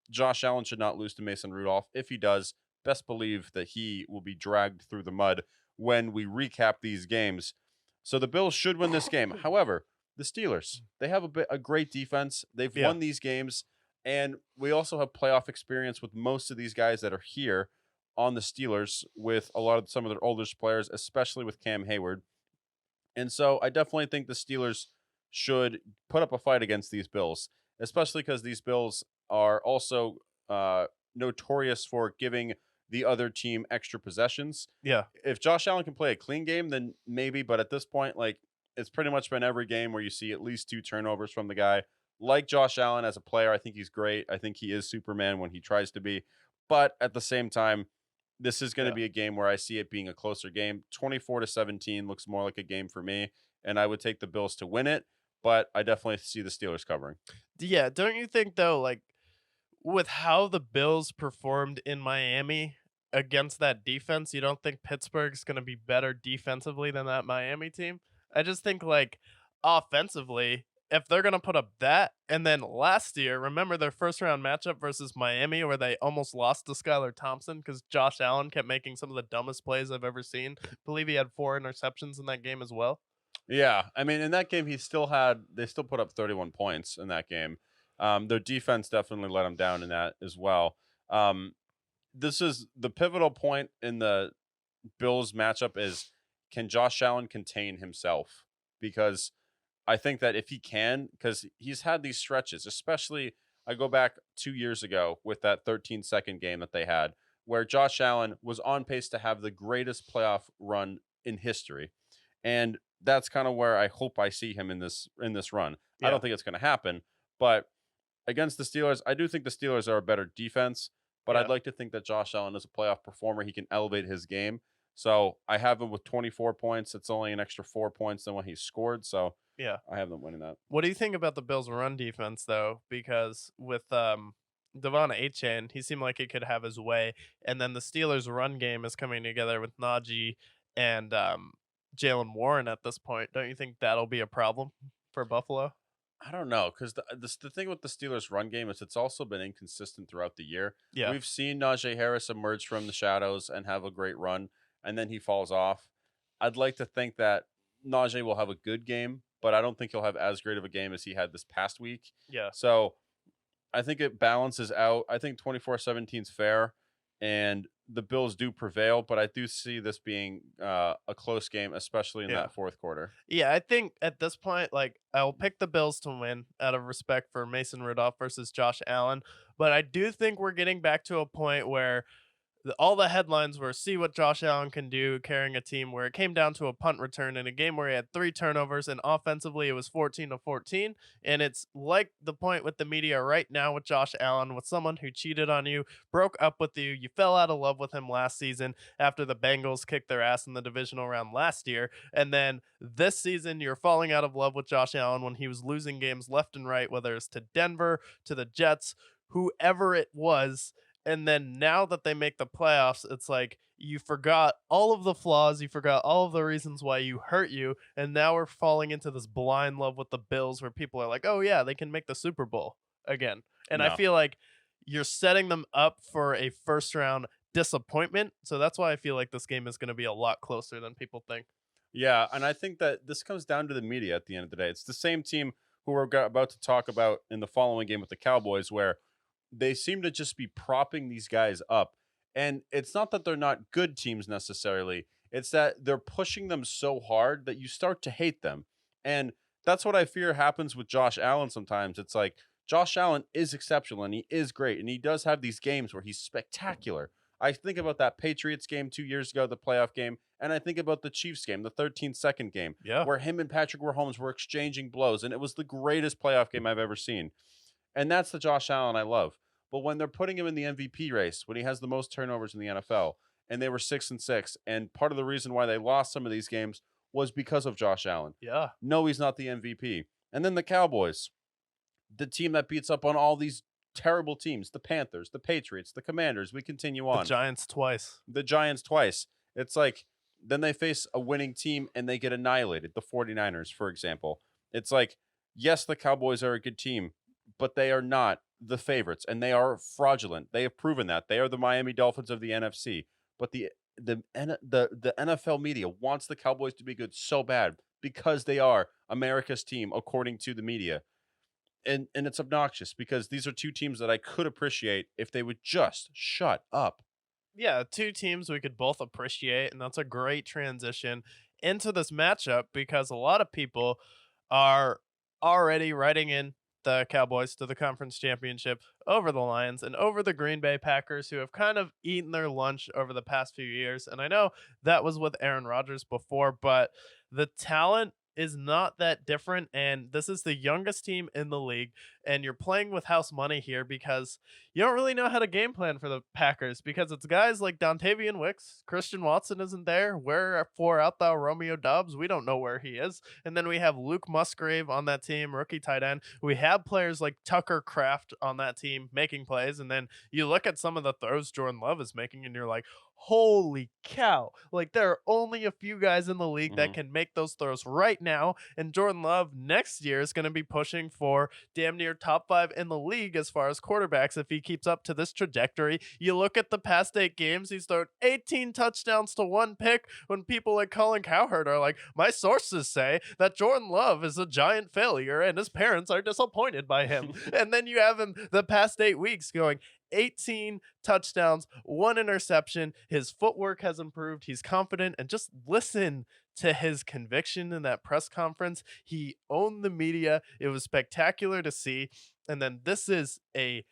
Josh Allen should not lose to Mason Rudolph. If he does, best believe that he will be dragged through the mud when we recap these games. So the Bills should win this game. However, the Steelers, they have a great defense. They've won these games. And we also have playoff experience with most of these guys that are here on the Steelers, with some of their oldest players, especially with Cam Hayward. And so I definitely think the Steelers should put up a fight against these Bills, especially because these Bills are also notorious for giving the other team extra possessions. Yeah. If Josh Allen can play a clean game, then maybe. But at this point, it's pretty much been every game where you see at least 2 turnovers from the guy. Like Josh Allen as a player, I think he's great. I think he is Superman when he tries to be. But at the same time, this is going to be a game where I see it being a closer game. 24-17 looks more like a game for me, and I would take the Bills to win it, but I definitely see the Steelers covering. Yeah, don't you think, though, with how the Bills performed in Miami against that defense, you don't think Pittsburgh's going to be better defensively than that Miami team? I just think, offensively, if they're going to put up that, and then last year, remember their first round matchup versus Miami where they almost lost to Skylar Thompson because Josh Allen kept making some of the dumbest plays I've ever seen. I believe he had 4 interceptions in that game as well. Yeah, I mean, in that game, they still put up 31 points in that game. Their defense definitely let them down in that as well. This is the pivotal point in the Bills matchup is, can Josh Allen contain himself? Because I think that if he can, because he's had these stretches, especially I go back 2 years ago with that 13-second game that they had, where Josh Allen was on pace to have the greatest playoff run in history. And that's kind of where I hope I see him in this run. I Yeah. don't think it's going to happen, but against the Steelers, I do think the Steelers are a better defense, but I'd Yeah. like to think that Josh Allen is a playoff performer. He can elevate his game. So I have him with 24 points. It's only an extra 4 points than what he scored. So Yeah. I have them winning that. What do you think about the Bills' run defense, though? Because with Devon A-Chain, he seemed like he could have his way, and then the Steelers' run game is coming together with Najee and Jalen Warren at this point. Don't you think that'll be a problem for Buffalo? I don't know because the thing with the Steelers' run game is it's also been inconsistent throughout the year. Yeah. We've seen Najee Harris emerge from the shadows and have a great run, and then he falls off. I'd like to think that Najee will have a good game, but I don't think he'll have as great of a game as he had this past week. Yeah. So I think it balances out. I think 24-17 is fair, and the Bills do prevail, but I do see this being a close game, especially in Yeah. that fourth quarter. Yeah, I think at this point, like, I'll pick the Bills to win out of respect for Mason Rudolph versus Josh Allen. But I do think we're getting back to a point where all the headlines were see what Josh Allen can do carrying a team, where it came down to a punt return in a game where he had 3 turnovers, and offensively it was 14-14. And it's like the point with the media right now with Josh Allen, with someone who cheated on you, broke up with you, you fell out of love with him last season after the Bengals kicked their ass in the divisional round last year, and then this season you're falling out of love with Josh Allen when he was losing games left and right, whether it's to Denver, to the Jets, whoever it was. And then now that they make the playoffs, it's like you forgot all of the flaws, you forgot all of the reasons why you hurt you, and now we're falling into this blind love with the Bills where people are like, "Oh yeah, they can make the Super Bowl again." And I No. feel like you're setting them up for a first round disappointment. So that's why I feel like this game is going to be a lot closer than people think. Yeah, and I think that this comes down to the media at the end of the day. It's the same team who we're about to talk about in the following game with the Cowboys, where they seem to just be propping these guys up. And it's not that they're not good teams necessarily, it's that they're pushing them so hard that you start to hate them. And that's what I fear happens with Josh Allen sometimes. It's like Josh Allen is exceptional and he is great, and he does have these games where he's spectacular. I think about that Patriots game 2 years ago, the playoff game, and I think about the Chiefs game, the 13-second game, Yeah. where him and Patrick Mahomes were exchanging blows, and it was the greatest playoff game I've ever seen. And that's the Josh Allen I love. But when they're putting him in the MVP race, when he has the most turnovers in the NFL, and they were 6-6, and part of the reason why they lost some of these games was because of Josh Allen. Yeah. No, he's not the MVP. And then the Cowboys, the team that beats up on all these terrible teams, the Panthers, the Patriots, the Commanders. We continue The on. Giants twice. The Giants twice. It's like then they face a winning team and they get annihilated. The 49ers, for example. It's like, yes, the Cowboys are a good team, but they are not the favorites, and they are fraudulent. They have proven that. They are the Miami Dolphins of the NFC. But the NFL media wants the Cowboys to be good so bad because they are America's team, according to the media. And it's obnoxious because these are two teams that I could appreciate if they would just shut up. Yeah, two teams we could both appreciate, and that's a great transition into this matchup because a lot of people are already writing in the Cowboys to the conference championship over the Lions and over the Green Bay Packers, who have kind of eaten their lunch over the past few years. And I know that was with Aaron Rodgers before, but the talent is not that different, and this is the youngest team in the league, and you're playing with house money here because you don't really know how to game plan for the Packers because it's guys like Dontavian Wicks, Christian Watson isn't there, wherefore out thou Romeo Dobbs, we don't know where he is, and then we have Luke Musgrave on that team, rookie tight end. We have players like Tucker Kraft on that team making plays, and then you look at some of the throws Jordan Love is making, and you're like, holy cow. Like, there are only a few guys in the league that can make those throws right now, and Jordan Love next year is going to be pushing for damn near top 5 in the league as far as quarterbacks if he keeps up to this trajectory. You look at the past 8 games, he's thrown 18 touchdowns to 1 pick, when people like Colin Cowherd are like, my sources say that Jordan Love is a giant failure and his parents are disappointed by him. And then you have him the past 8 weeks going 18 touchdowns, 1 interception. His footwork has improved. He's confident. And just listen to his conviction in that press conference. He owned the media. It was spectacular to see. And then this is a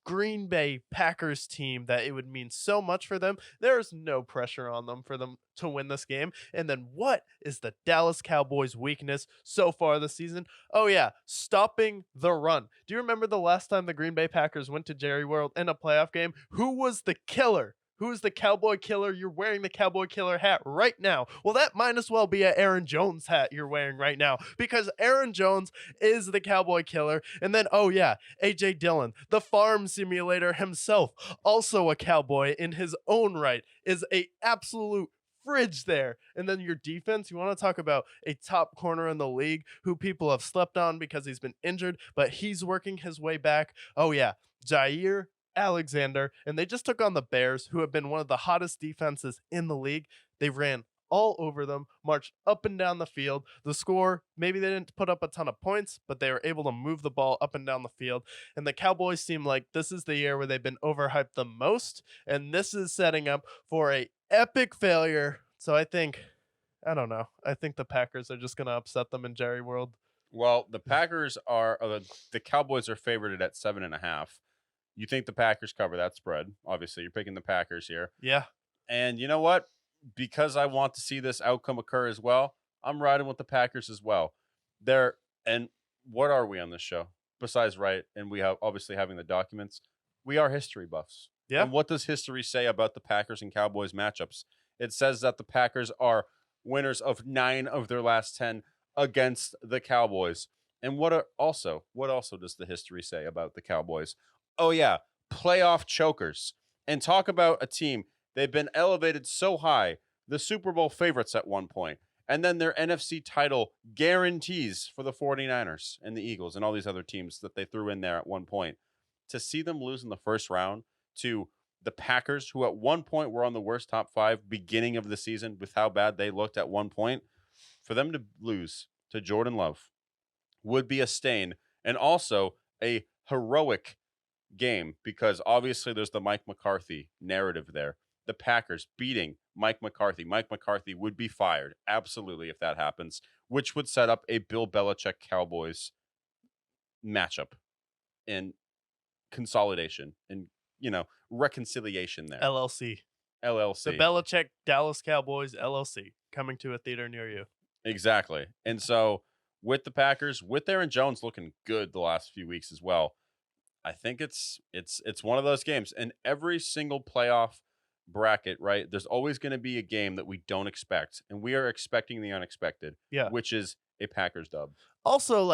Green Bay Packers team that it would mean so much for them. There's no pressure on them for them to win this game. And then what is the Dallas Cowboys' weakness so far this season? Oh, yeah, stopping the run. Do you remember the last time the Green Bay Packers went to Jerry World in a playoff game? Who was the killer? Who is the Cowboy Killer? You're wearing the Cowboy Killer hat right now. Well, that might as well be an Aaron Jones hat you're wearing right now, because Aaron Jones is the Cowboy Killer. And then, oh yeah, AJ Dillon, the farm simulator himself, also a cowboy in his own right, is a absolute fridge there. And then your defense, you want to talk about a top corner in the league who people have slept on because he's been injured, but he's working his way back. Oh yeah, Jair Alexander, and they just took on the Bears, who have been one of the hottest defenses in the league. They ran all over them, marched up and down the field. The score, maybe they didn't put up a ton of points, but they were able to move the ball up and down the field. And the Cowboys seem like this is the year where they've been overhyped the most, and this is setting up for a epic failure. So I don't know. I think the Packers are just going to upset them in Jerry World. Well, the Packers are the Cowboys are favored at 7.5. You think the Packers cover that spread? Obviously, you're picking the Packers here. Yeah. And you know what? Because I want to see this outcome occur as well, I'm riding with the Packers as well. And what are we on this show? Besides right, and we have obviously having the documents, we are history buffs. Yeah. And what does history say about the Packers and Cowboys matchups? It says that the Packers are winners of 9 of their last 10 against the Cowboys. And what also does the history say about the Cowboys? Oh yeah, playoff chokers. And talk about a team, they've been elevated so high, the Super Bowl favorites at one point, and then their NFC title guarantees for the 49ers and the Eagles and all these other teams that they threw in there at one point. To see them lose in the first round to the Packers, who at one point were on the worst top 5 beginning of the season with how bad they looked at one point, for them to lose to Jordan Love would be a stain, and also a heroic game, because obviously there's the Mike McCarthy narrative there. The Packers beating Mike McCarthy. Mike McCarthy would be fired, absolutely, if that happens, which would set up a Bill Belichick Cowboys matchup in consolidation and, reconciliation there. LLC. LLC. The Belichick Dallas Cowboys LLC coming to a theater near you. Exactly. And so with the Packers, with Aaron Jones looking good the last few weeks as well, I think it's one of those games. And every single playoff bracket, right, there's always going to be a game that we don't expect. And we are expecting the unexpected, which is a Packers dub. Also,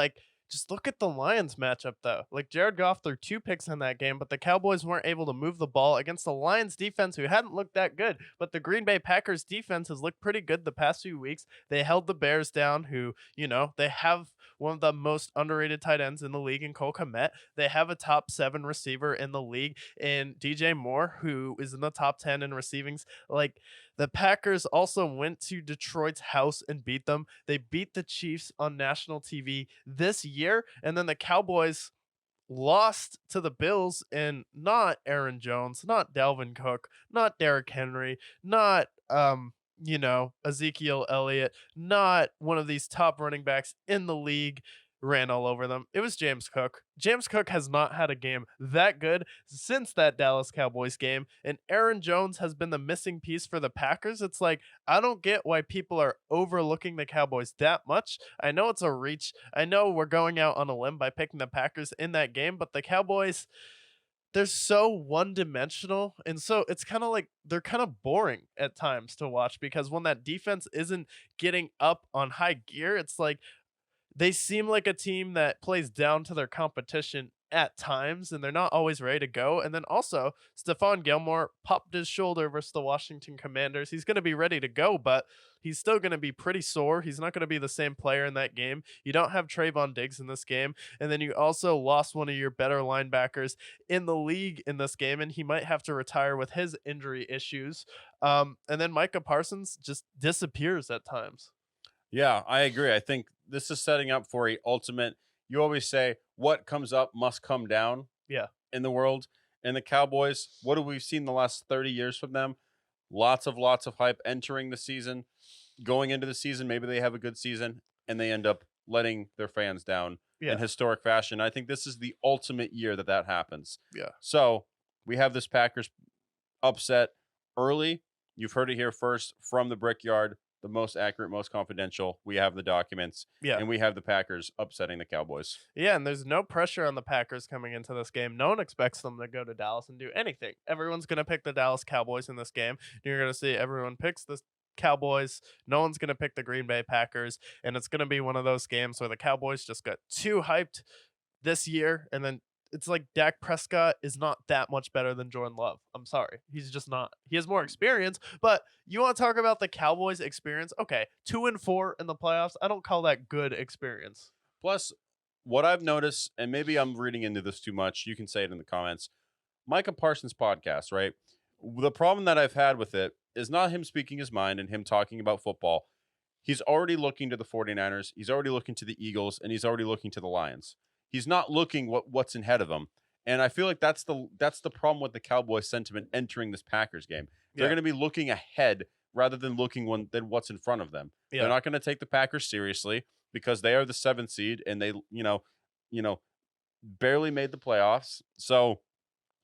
just look at the Lions matchup, though. Jared Goff threw 2 picks in that game, but the Cowboys weren't able to move the ball against the Lions defense, who hadn't looked that good. But the Green Bay Packers defense has looked pretty good the past few weeks. They held the Bears down, who, they have one of the most underrated tight ends in the league in Cole Kmet. They have a top 7 receiver in the league in DJ Moore, who is in the top 10 in receivings. The Packers also went to Detroit's house and beat them. They beat the Chiefs on national TV this year, and then the Cowboys lost to the Bills, and not Aaron Jones, not Dalvin Cook, not Derrick Henry, not Ezekiel Elliott, not one of these top running backs in the league ran all over them. It was James Cook. James Cook has not had a game that good since that Dallas Cowboys game, and Aaron Jones has been the missing piece for the Packers. It's I don't get why people are overlooking the Cowboys that much. I know it's a reach. I know we're going out on a limb by picking the Packers in that game, but the Cowboys, they're so one-dimensional, and so it's kind of they're kind of boring at times to watch, because when that defense isn't getting up on high gear, it's they seem like a team that plays down to their competition at times, and they're not always ready to go. And then also, Stephon Gilmore popped his shoulder versus the Washington Commanders. He's going to be ready to go, but he's still going to be pretty sore. He's not going to be the same player in that game. You don't have Trayvon Diggs in this game, and then you also lost one of your better linebackers in the league in this game, and he might have to retire with his injury issues. And then Micah Parsons just disappears at times. Yeah, I agree. I think this is setting up for a ultimate. You always say what comes up must come down. Yeah. In the world. And the Cowboys, what have we seen the last 30 years from them? Lots of hype entering the season, going into the season. Maybe they have a good season and they end up letting their fans down in historic fashion. I think this is the ultimate year that happens. Yeah. So we have this Packers upset early. You've heard it here first from the Brickyard, the most accurate, most confidential. We have the documents, Yeah. and we have the Packers upsetting the Cowboys. Yeah, and there's no pressure on the Packers coming into this game. No one expects them to go to Dallas and do anything. Everyone's going to pick the Dallas Cowboys in this game. You're going to see everyone picks the Cowboys. No one's going to pick the Green Bay Packers, and it's going to be one of those games where the Cowboys just got too hyped this year, and then it's like Dak Prescott is not that much better than Jordan Love. I'm sorry. He's just not. He has more experience, but you want to talk about the Cowboys experience? Okay, 2-4 in the playoffs. I don't call that good experience. Plus, what I've noticed, and maybe I'm reading into this too much, you can say it in the comments. Micah Parsons' podcast, right? The problem that I've had with it is not him speaking his mind and him talking about football. He's already looking to the 49ers. He's already looking to the Eagles, and he's already looking to the Lions. He's not looking what's ahead of him. And I feel like that's the problem with the Cowboys sentiment entering this Packers game. They're going to be looking ahead rather than looking than what's in front of them. Yeah. They're not going to take the Packers seriously because they are the 7th seed and they, barely made the playoffs. So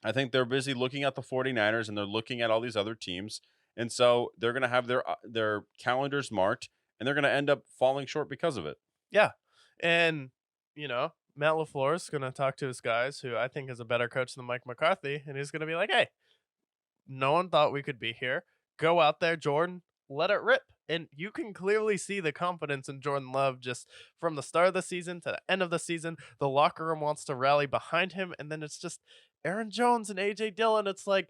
I think they're busy looking at the 49ers and they're looking at all these other teams. And so they're going to have their calendars marked and they're going to end up falling short because of it. Yeah. And, Matt LaFleur is going to talk to his guys, who I think is a better coach than Mike McCarthy, and he's going to be like, hey, no one thought we could be here. Go out there, Jordan, let it rip. And you can clearly see the confidence in Jordan Love just from the start of the season to the end of the season. The locker room wants to rally behind him, and then it's just Aaron Jones and A.J. Dillon. It's like,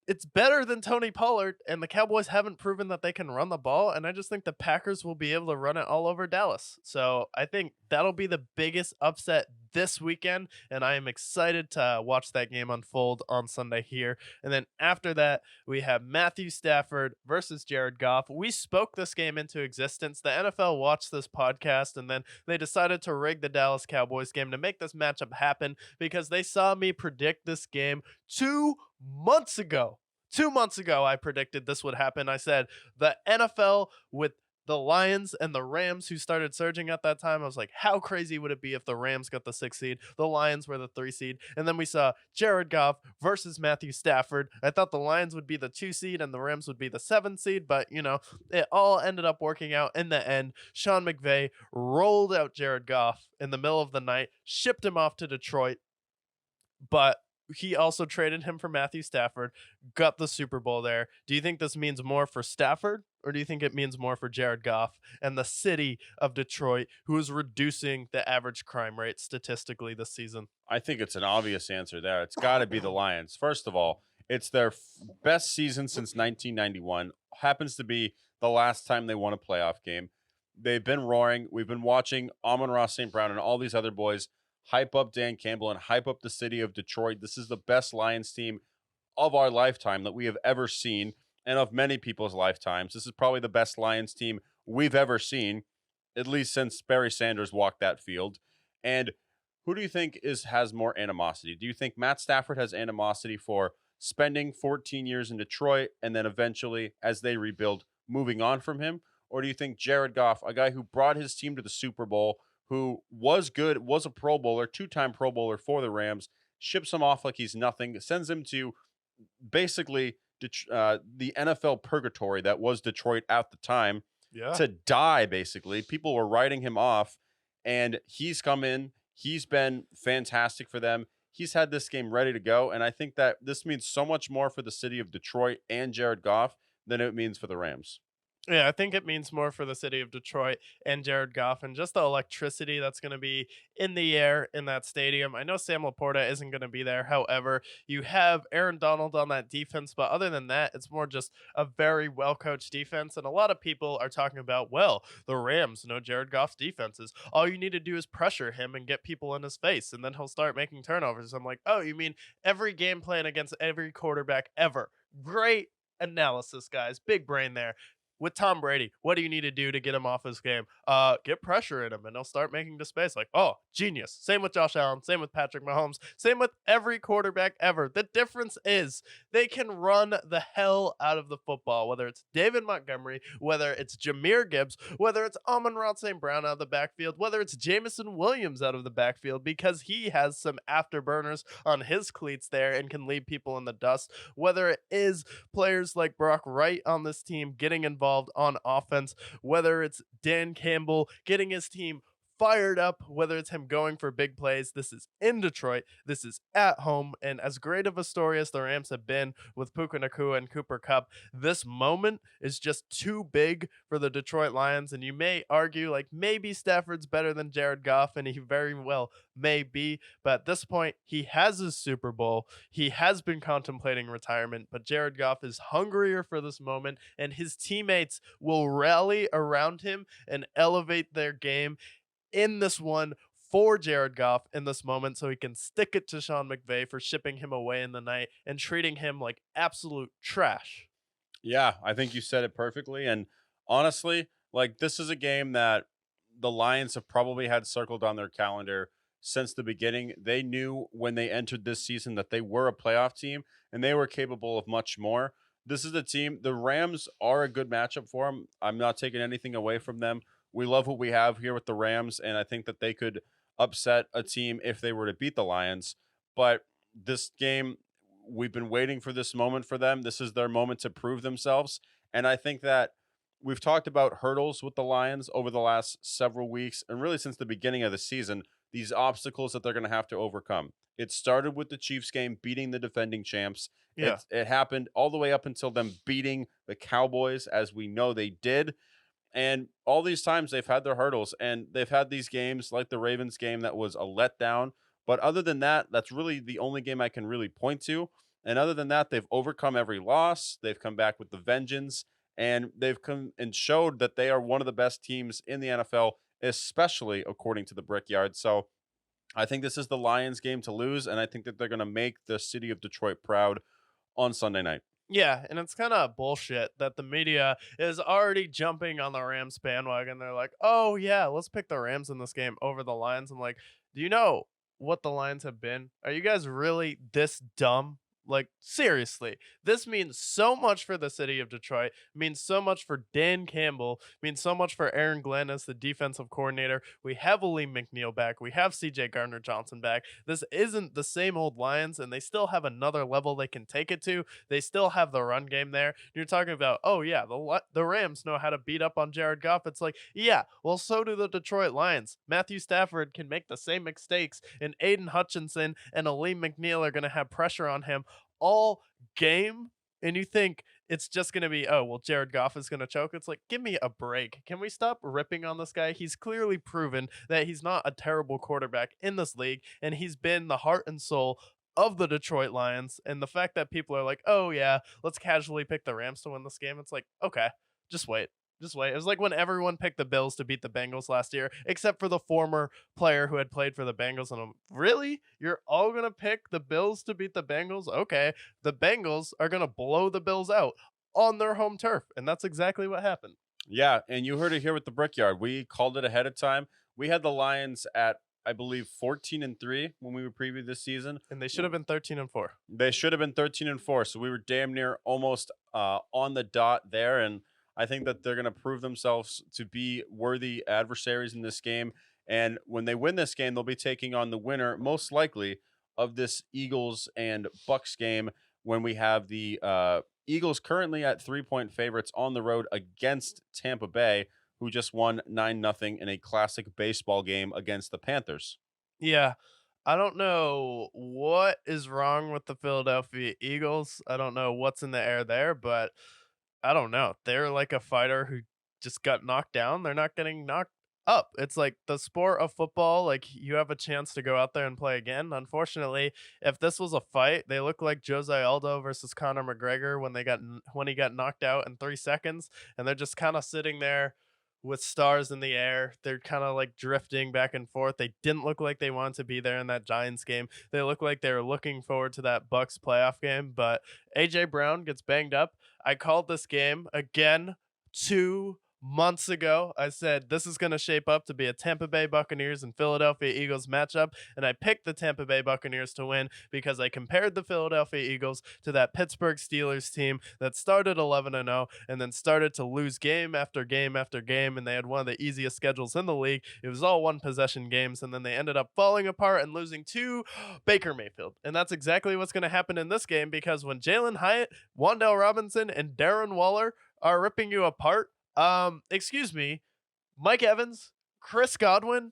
it's better than Tony Pollard, and the Cowboys haven't proven that they can run the ball, and I just think the Packers will be able to run it all over Dallas. So I think that'll be the biggest upset this weekend, and I am excited to watch that game unfold on Sunday here. And then after that, we have Matthew Stafford versus Jared Goff. We spoke this game into existence. The NFL watched this podcast, and then they decided to rig the Dallas Cowboys game to make this matchup happen because they saw me predict this game 2 months ago. 2 months ago, I predicted this would happen. I said the NFL with the Lions and the Rams, who started surging at that time, I was like, how crazy would it be if the Rams got the 6th seed, the Lions were the 3 seed, and then we saw Jared Goff versus Matthew Stafford. I thought the Lions would be the 2 seed and the Rams would be the 7 seed, but, it all ended up working out in the end. Sean McVay rolled out Jared Goff in the middle of the night, shipped him off to Detroit, but he also traded him for Matthew Stafford, got the Super Bowl there. Do you think this means more for Stafford, or do you think it means more for Jared Goff and the city of Detroit, who is reducing the average crime rate statistically this season? I think it's an obvious answer there. It's got to be the Lions. First of all, it's their best season since 1991. Happens to be the last time they won a playoff game. They've been roaring. We've been watching Amon-Ra St. Brown and all these other boys hype up Dan Campbell and hype up the city of Detroit. This is the best Lions team of our lifetime that we have ever seen, and of many people's lifetimes. This is probably the best Lions team we've ever seen, at least since Barry Sanders walked that field. And who do you think has more animosity? Do you think Matt Stafford has animosity for spending 14 years in Detroit and then eventually, as they rebuild, moving on from him? Or do you think Jared Goff, a guy who brought his team to the Super Bowl, who was good, was a Pro Bowler, 2-time Pro Bowler for the Rams, ships him off like he's nothing, sends him to basically the NFL purgatory that was Detroit at the time, to die, basically. People were writing him off, and he's come in. He's been fantastic for them. He's had this game ready to go, and I think that this means so much more for the city of Detroit and Jared Goff than it means for the Rams. Yeah, I think it means more for the city of Detroit and Jared Goff and just the electricity that's going to be in the air in that stadium. I know Sam Laporta isn't going to be there. However, you have Aaron Donald on that defense. But other than that, it's more just a very well-coached defense. And a lot of people are talking about, well, the Rams, Jared Goff's defenses. All you need to do is pressure him and get people in his face, and then he'll start making turnovers. I'm like, oh, you mean every game plan against every quarterback ever? Great analysis, guys. Big brain there. with Tom Brady, what do you need to do to get him off his game? Get pressure in him, and he'll start making the space. Like, oh, genius. Same with Josh Allen. Same with Patrick Mahomes. Same with every quarterback ever. The difference is they can run the hell out of the football, whether it's David Montgomery, whether it's Jahmyr Gibbs, whether it's Amon-Ra St. Brown out of the backfield, whether it's Jameson Williams out of the backfield, because he has some afterburners on his cleats there and can leave people in the dust, whether it is players like Brock Wright on this team getting involved on offense, whether it's Dan Campbell getting his team fired up, whether it's him going for big plays. This is in Detroit. This is at home. And as great of a story as the Rams have been with Puka Nacua and Cooper Kupp, this moment is just too big for the Detroit Lions. And you may argue like maybe Stafford's better than Jared Goff, and he very well may be. But at this point, he has his Super Bowl. He has been contemplating retirement, but Jared Goff is hungrier for this moment, and his teammates will rally around him and elevate their game in this one for Jared Goff in this moment, so he can stick it to Sean McVay for shipping him away in the night and treating him like absolute trash. Yeah, I think you said it perfectly. And honestly, like this is a game that the Lions have probably had circled on their calendar since the beginning. They knew when they entered this season that they were a playoff team and they were capable of much more. This is a team, the Rams are a good matchup for them. I'm not taking anything away from them. We love what we have here with the Rams, and I think that they could upset a team if they were to beat the Lions. But this game, we've been waiting for this moment for them. This is their moment to prove themselves. And I think that we've talked about hurdles with the Lions over the last several weeks, and really since the beginning of the season, these obstacles that they're going to have to overcome. It started with the Chiefs game, beating the defending champs. Yeah. It happened all the way up until them beating the Cowboys, as we know they did. And all these times they've had their hurdles, and they've had these games like the Ravens game that was a letdown. But other than that, that's really the only game I can really point to. And other than that, they've overcome every loss. They've come back with the vengeance, and they've come and showed that they are one of the best teams in the NFL, especially according to the Brickyard. So I think this is the Lions game to lose, and I think that they're going to make the city of Detroit proud on Sunday night. Yeah, and it's kind of bullshit that the media is already jumping on the Rams bandwagon. They're like, "Oh yeah, let's pick the Rams in this game over the Lions." I'm like, "Do you know what the Lions have been? Are you guys really this dumb?" Like, seriously, this means so much for the city of Detroit, means so much for Dan Campbell, means so much for Aaron Glenn as the defensive coordinator. We have Aleem McNeil back. We have CJ Gardner Johnson back. This isn't the same old Lions, and they still have another level they can take it to. They still have the run game there. You're talking about, oh, yeah, the Rams know how to beat up on Jared Goff. It's like, yeah, well, so do the Detroit Lions. Matthew Stafford can make the same mistakes, and Aiden Hutchinson and Aleem McNeil are going to have pressure on him all game, and you think it's just going to be, oh, well, Jared Goff is going to choke. It's like, give me a break. Can we stop ripping on this guy? He's clearly proven that he's not a terrible quarterback in this league, and he's been the heart and soul of the Detroit Lions. And the fact that people are like, oh, yeah, let's casually pick the Rams to win this game. It's like, okay, just wait. Just wait. It was like when everyone picked the Bills to beat the Bengals last year, except for the former player who had played for the Bengals. And I'm, really? You're all going to pick the Bills to beat the Bengals? Okay. The Bengals are going to blow the Bills out on their home turf. And that's exactly what happened. Yeah, and you heard it here with the Brickyard. We called it ahead of time. We had the Lions at, I believe, 14-3 when we were preview this season. And they should have been 13-4. They should have been 13-4. So we were damn near almost on the dot there. And I think that they're going to prove themselves to be worthy adversaries in this game. And when they win this game, they'll be taking on the winner, most likely, of this Eagles and Bucks game when we have the Eagles currently at 3-point favorites on the road against Tampa Bay, who just won 9-0 in a classic baseball game against the Panthers. Yeah. I don't know what is wrong with the Philadelphia Eagles. I don't know what's in the air there, but I don't know. They're like a fighter who just got knocked down. They're not getting knocked up. It's like the sport of football. Like, you have a chance to go out there and play again. Unfortunately, if this was a fight, they look like Jose Aldo versus Conor McGregor when he got knocked out in 3 seconds, and they're just kind of sitting there with stars in the air. They're kind of like drifting back and forth. They didn't look like they wanted to be there in that Giants game. They look like they were looking forward to that Bucks playoff game, but AJ Brown gets banged up. I called this game again 2 months ago, I said this is going to shape up to be a Tampa Bay Buccaneers and Philadelphia Eagles matchup, and I picked the Tampa Bay Buccaneers to win because I compared the Philadelphia Eagles to that Pittsburgh Steelers team that started 11-0 and then started to lose game after game after game, and they had one of the easiest schedules in the league. It was all one possession games, and then they ended up falling apart and losing to Baker Mayfield. And that's exactly what's going to happen in this game, because when Jalen Hyatt, Wan'Dale Robinson, and Darren Waller are ripping you apart, excuse me, Mike Evans, Chris Godwin,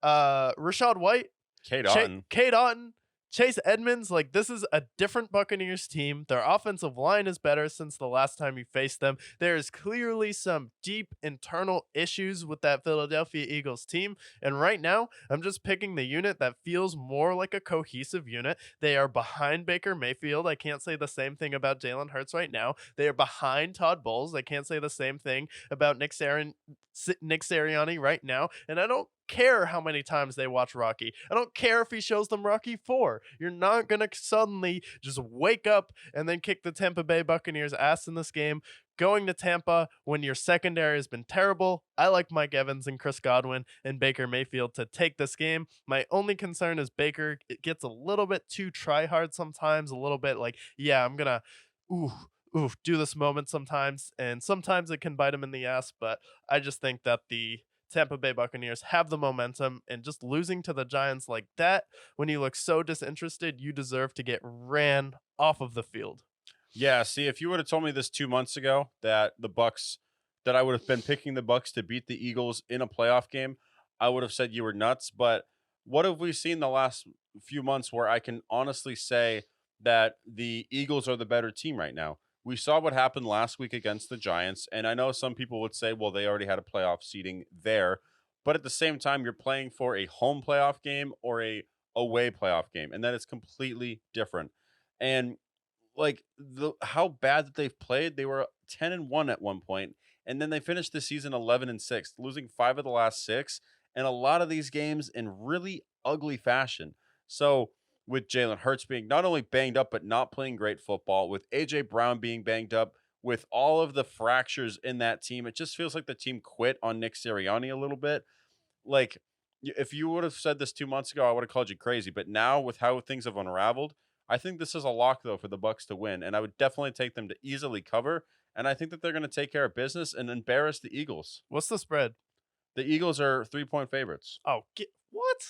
Rashad White, Kate Otten. Cade Otton, Chase Edmonds, like, this is a different Buccaneers team. Their offensive line is better since the last time you faced them. There is clearly some deep internal issues with that Philadelphia Eagles team. And right now, I'm just picking the unit that feels more like a cohesive unit. They are behind Baker Mayfield. I can't say the same thing about Jalen Hurts right now. They are behind Todd Bowles. I can't say the same thing about Nick Sirianni right now. And I don't care how many times they watch Rocky. I don't care if he shows them Rocky 4. You're not going to suddenly just wake up and then kick the Tampa Bay Buccaneers ass in this game. Going to Tampa when your secondary has been terrible, I like Mike Evans and Chris Godwin and Baker Mayfield to take this game. My only concern is Baker. It gets a little bit too try-hard sometimes, a little bit like, yeah, I'm going to do this moment sometimes, and sometimes it can bite him in the ass, but I just think that the Tampa Bay Buccaneers have the momentum, and just losing to the Giants like that, when you look so disinterested, you deserve to get ran off of the field. Yeah, see, if you would have told me this 2 months ago that I would have been picking the Bucs to beat the Eagles in a playoff game, I would have said you were nuts. But what have we seen the last few months where I can honestly say that the Eagles are the better team right now? We saw what happened last week against the Giants, and I know some people would say, well, they already had a playoff seeding there. But at the same time, you're playing for a home playoff game or a away playoff game, and that is completely different. And like how bad that they've played, they were 10-1 at one point, and then they finished the season 11-6, losing 5 of the last 6, and a lot of these games in really ugly fashion. So with Jalen Hurts being not only banged up, but not playing great football, with A.J. Brown being banged up, with all of the fractures in that team, it just feels like the team quit on Nick Sirianni a little bit. Like, if you would have said this 2 months ago, I would have called you crazy. But now, with how things have unraveled, I think this is a lock, though, for the Bucs to win. And I would definitely take them to easily cover. And I think that they're going to take care of business and embarrass the Eagles. What's the spread? The Eagles are 3-point favorites. Oh, what?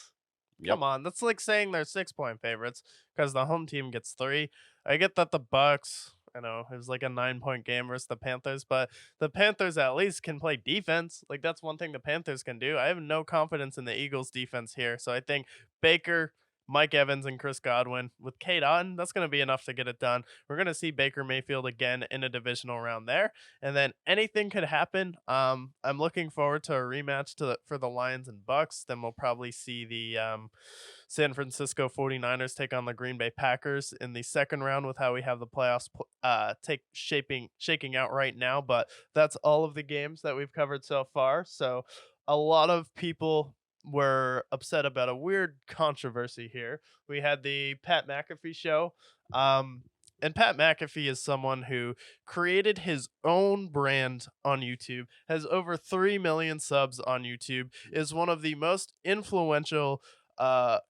Yep. Come on, that's like saying they're 6-point favorites because the home team gets 3. I get that the Bucs, I know it was like a 9-point game versus the Panthers, but the Panthers at least can play defense. Like, that's one thing the Panthers can do. I have no confidence in the Eagles defense here. So I think Baker, Mike Evans, and Chris Godwin with Cade Otton, that's going to be enough to get it done. We're going to see Baker Mayfield again in a divisional round there, and then anything could happen. I'm looking forward to a rematch for the Lions and Bucks. Then we'll probably see the San Francisco 49ers take on the Green Bay Packers in the second round, with how we have the playoffs shaking out right now. But that's all of the games that we've covered so far. So a lot of people were upset about a weird controversy here. We had the Pat Mcafee show. And Pat Mcafee is someone who created his own brand on YouTube, has over 3 million subs on YouTube, is one of the most influential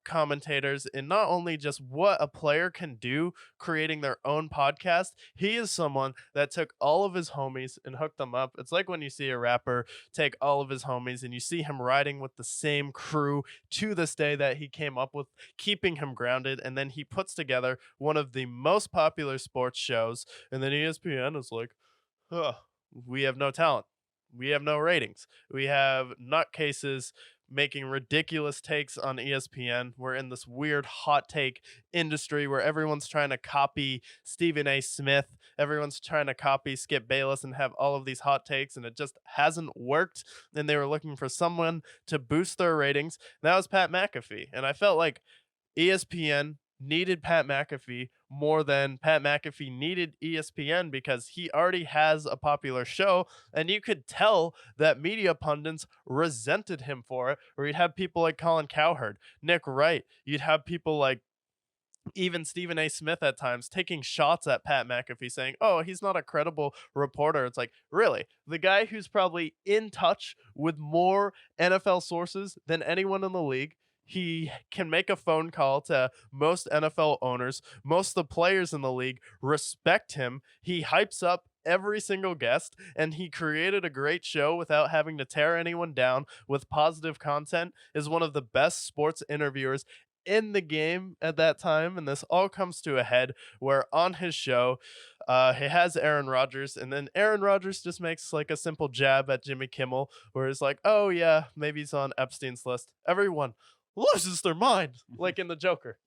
commentators in not only just what a player can do creating their own podcast. He is someone that took all of his homies and hooked them up. It's like when you see a rapper take all of his homies and you see him riding with the same crew to this day that he came up with, keeping him grounded, and then he puts together one of the most popular sports shows, and then ESPN is like, we have no talent, we have no ratings, we have nutcases making ridiculous takes on ESPN. We're in this weird hot take industry where everyone's trying to copy Stephen A. Smith. Everyone's trying to copy Skip Bayless and have all of these hot takes, and it just hasn't worked. And they were looking for someone to boost their ratings. That was Pat Mcafee. And I felt like ESPN needed Pat Mcafee more than Pat Mcafee needed ESPN, because he already has a popular show, and you could tell that media pundits resented him for it. Or you'd have people like Colin Cowherd, Nick Wright, you'd have people like even Stephen A. Smith at times taking shots at Pat McAfee saying, oh, he's not a credible reporter. It's like, really? The guy who's probably in touch with more NFL sources than anyone in the league. He can make a phone call to most NFL owners. Most of the players in the league respect him. He hypes up every single guest, and he created a great show without having to tear anyone down with positive content. Is one of the best sports interviewers in the game at that time, and this all comes to a head where on his show he has Aaron Rodgers, and then Aaron Rodgers just makes like a simple jab at Jimmy Kimmel where he's like, oh yeah, maybe he's on Epstein's list. Everyone loses their mind like in the Joker.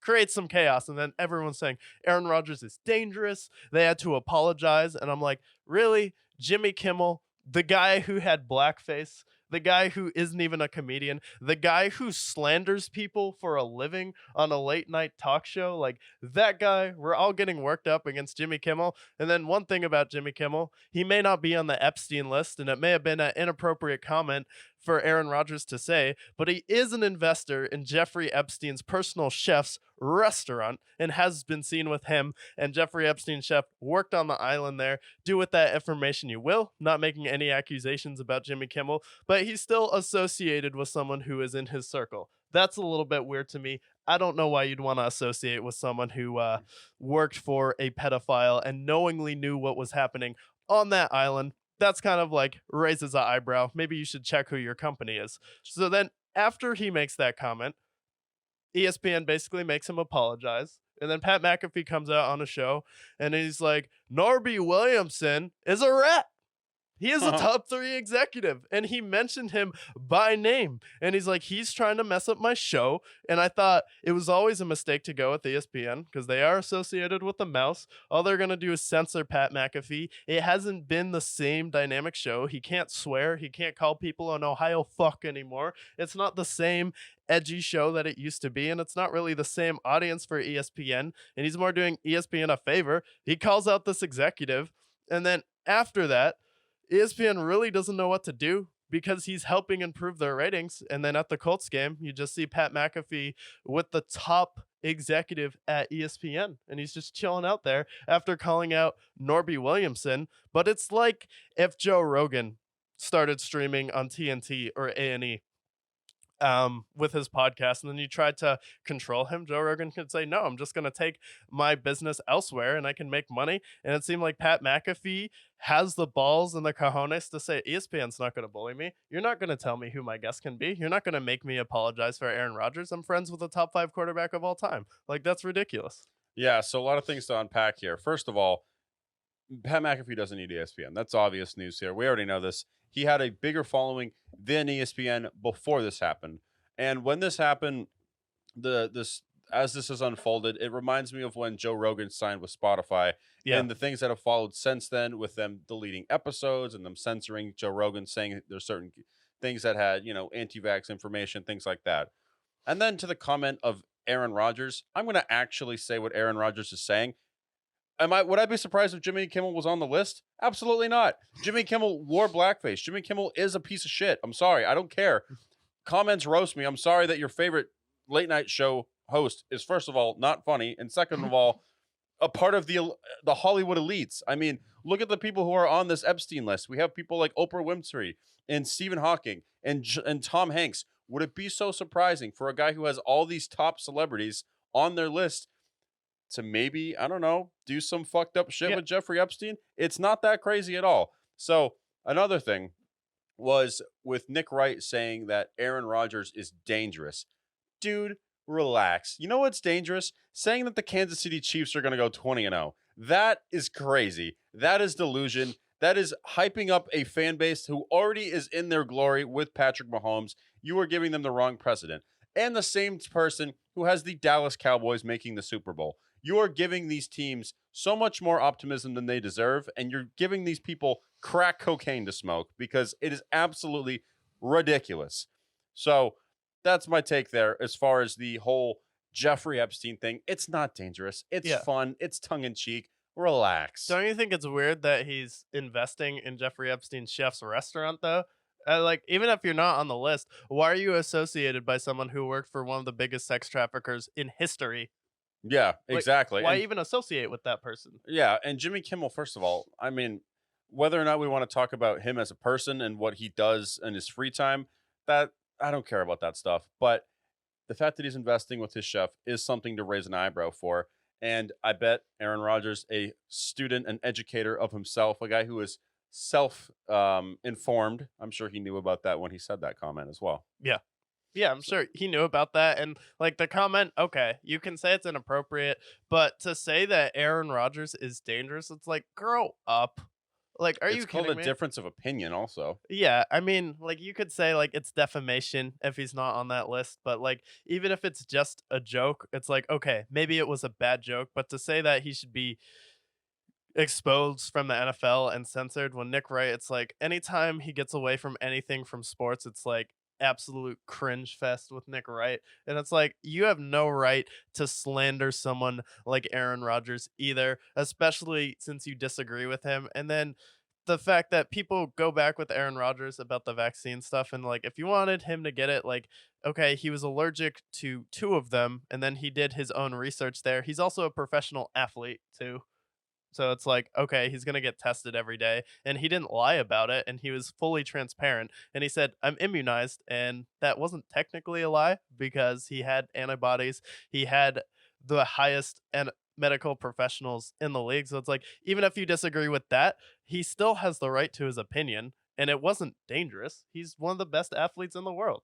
Creates some chaos, and then everyone's saying Aaron Rodgers is dangerous. They had to apologize, and I'm like, really? Jimmy Kimmel, the guy who had blackface, the guy who isn't even a comedian, the guy who slanders people for a living on a late night talk show, like that guy, we're all getting worked up against Jimmy Kimmel. And then one thing about Jimmy Kimmel, he may not be on the Epstein list, and it may have been an inappropriate comment for Aaron Rodgers to say, but he is an investor in Jeffrey Epstein's personal chef's restaurant and has been seen with him and Jeffrey Epstein's chef worked on the island there. Do with that information you will, not making any accusations about Jimmy Kimmel, but he's still associated with someone who is in his circle. That's a little bit weird to me. I don't know why you'd want to associate with someone who worked for a pedophile and knowingly knew what was happening on that island. That's kind of like raises an eyebrow. Maybe you should check who your company is. So then after he makes that comment, ESPN basically makes him apologize. And then Pat McAfee comes out on a show and he's like, Norby Williamson is a rat. He is a top 3 executive, and he mentioned him by name. And he's like, he's trying to mess up my show. And I thought it was always a mistake to go with ESPN because they are associated with the mouse. All they're going to do is censor Pat McAfee. It hasn't been the same dynamic show. He can't swear. He can't call people on Ohio fuck anymore. It's not the same edgy show that it used to be, and it's not really the same audience for ESPN. And he's more doing ESPN a favor. He calls out this executive, and then after that, ESPN really doesn't know what to do because he's helping improve their ratings. And then at the Colts game, you just see Pat McAfee with the top executive at ESPN, and he's just chilling out there after calling out Norby Williamson. But it's like if Joe Rogan started streaming on TNT or A&E with his podcast, and then you tried to control him, Joe Rogan could say, no, I'm just going to take my business elsewhere and I can make money. And it seemed like Pat McAfee has the balls and the cojones to say, ESPN's not going to bully me. You're not going to tell me who my guest can be. You're not going to make me apologize for Aaron Rodgers. I'm friends with the top 5 quarterback of all time. Like, that's ridiculous. Yeah, so a lot of things to unpack here. First of all, Pat McAfee doesn't need ESPN. That's obvious news here. We already know this. He had a bigger following than ESPN before this happened. And when this happened, as this has unfolded, it reminds me of when Joe Rogan signed with Spotify and the things that have followed since then, with them deleting episodes and them censoring Joe Rogan, saying there's certain things that had, anti-vax information, things like that. And then to the comment of Aaron Rodgers, I'm going to actually say what Aaron Rodgers is saying. Would I be surprised if Jimmy Kimmel was on the list? Absolutely not. Jimmy Kimmel wore blackface. Jimmy Kimmel is a piece of shit. I'm sorry. I don't care. Comments roast me. I'm sorry that your favorite late night show host is, first of all, not funny, and second of all, a part of the Hollywood elites. I mean, look at the people who are on this Epstein list. We have people like Oprah Winfrey and Stephen Hawking and Tom Hanks. Would it be so surprising for a guy who has all these top celebrities on their list to maybe, I don't know, do some fucked up shit with Jeffrey Epstein? It's not that crazy at all. So another thing was with Nick Wright saying that Aaron Rodgers is dangerous. Dude, relax. You know what's dangerous? Saying that the Kansas City Chiefs are going to go 20-0. That is crazy. That is delusion. That is hyping up a fan base who already is in their glory with Patrick Mahomes. You are giving them the wrong precedent. And the same person who has the Dallas Cowboys making the Super Bowl. You are giving these teams so much more optimism than they deserve, and you're giving these people crack cocaine to smoke because it is absolutely ridiculous. So that's my take there as far as the whole Jeffrey Epstein thing. It's not dangerous. It's fun. It's tongue-in-cheek. Relax. Don't you think it's weird that he's investing in Jeffrey Epstein's chef's restaurant, though? Like, even if you're not on the list, why are you associated by someone who worked for one of the biggest sex traffickers in history? Yeah, Like, exactly. why And even associate with that person? yeah, and Jimmy Kimmel, first of all, I mean, whether or not we want to talk about him as a person and what he does in his free time, that I don't care about that stuff. But the fact that he's investing with his chef is something to raise an eyebrow for. And I bet Aaron Rodgers, a student and educator of himself, a guy who is self informed, I'm sure he knew about that when he said that comment as well. Yeah. Yeah, I'm So, sure he knew about that. And like the comment, okay, you can say it's inappropriate, but to say that Aaron Rodgers is dangerous, it's like, grow up. Like, are it's you called kidding a me? difference of opinion, also. Yeah, I mean, like you could say like it's defamation if he's not on that list, but like even if it's just a joke, it's like okay, maybe it was a bad joke, but to say that he should be exposed from the NFL and censored when Nick Wright, it's like anytime he gets away from anything from sports, it's like absolute cringe fest with Nick Wright. And it's like you have no right to slander someone like Aaron Rodgers either, especially since you disagree with him. And then the fact that people go back with Aaron Rodgers about the vaccine stuff and like if you wanted him to get it, like okay, he was allergic to two of them and then he did his own research there. He's also a professional athlete too. So it's like, okay, he's going to get tested every day. And he didn't lie about it. And he was fully transparent. And he said, I'm immunized. And that wasn't technically a lie because he had antibodies. He had the highest and medical professionals in the league. So it's like, even if you disagree with that, he still has the right to his opinion. And it wasn't dangerous. He's one of the best athletes in the world.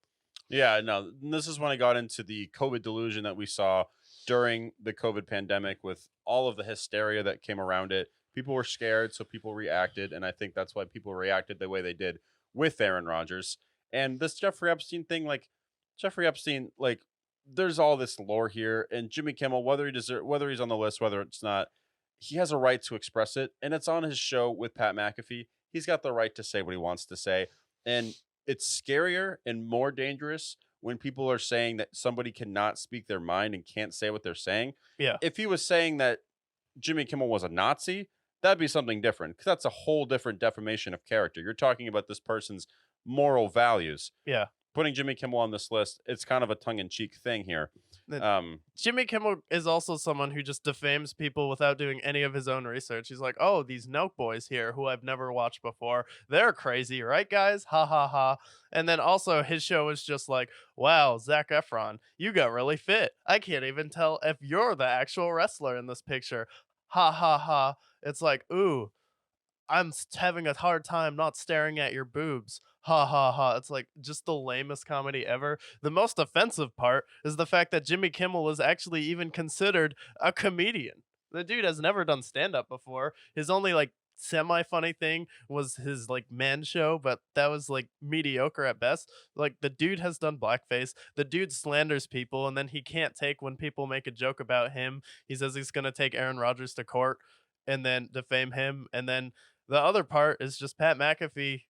Yeah, no, this is when I got into the COVID delusion that we saw during the COVID pandemic with all of the hysteria that came around it. People were scared, so people reacted, and I think that's why people reacted the way they did with Aaron Rodgers. And this Jeffrey Epstein thing, like Jeffrey Epstein, like there's all this lore here, and Jimmy Kimmel, whether he's on the list, whether it's not, he has a right to express it, and it's on his show with Pat McAfee. He's got the right to say what he wants to say, and it's scarier and more dangerous when people are saying that somebody cannot speak their mind and can't say what they're saying. Yeah. If he was saying that Jimmy Kimmel was a Nazi, that'd be something different because that's a whole different defamation of character. You're talking about this person's moral values. Yeah. Putting Jimmy Kimmel on this list, it's kind of a tongue-in-cheek thing here. The- Um, Jimmy Kimmel is also someone who just defames people without doing any of his own research. He's like, "Oh, these Nelk boys here, who I've never watched before, they're crazy, right, guys? Ha ha ha!" And then also his show is just like, "Wow, Zac Efron, you got really fit. I can't even tell if you're the actual wrestler in this picture." Ha ha ha! It's like, ooh, having a hard time not staring at your boobs. Ha ha ha. It's like just the lamest comedy ever. The most offensive part is the fact that Jimmy Kimmel is actually even considered a comedian. The dude has never done stand up before. His only like semi funny thing was his like man show, but that was like mediocre at best. Like the dude has done blackface. The dude slanders people and then he can't take when people make a joke about him. He says he's going to take Aaron Rodgers to court and then defame him, and then the other part is just Pat McAfee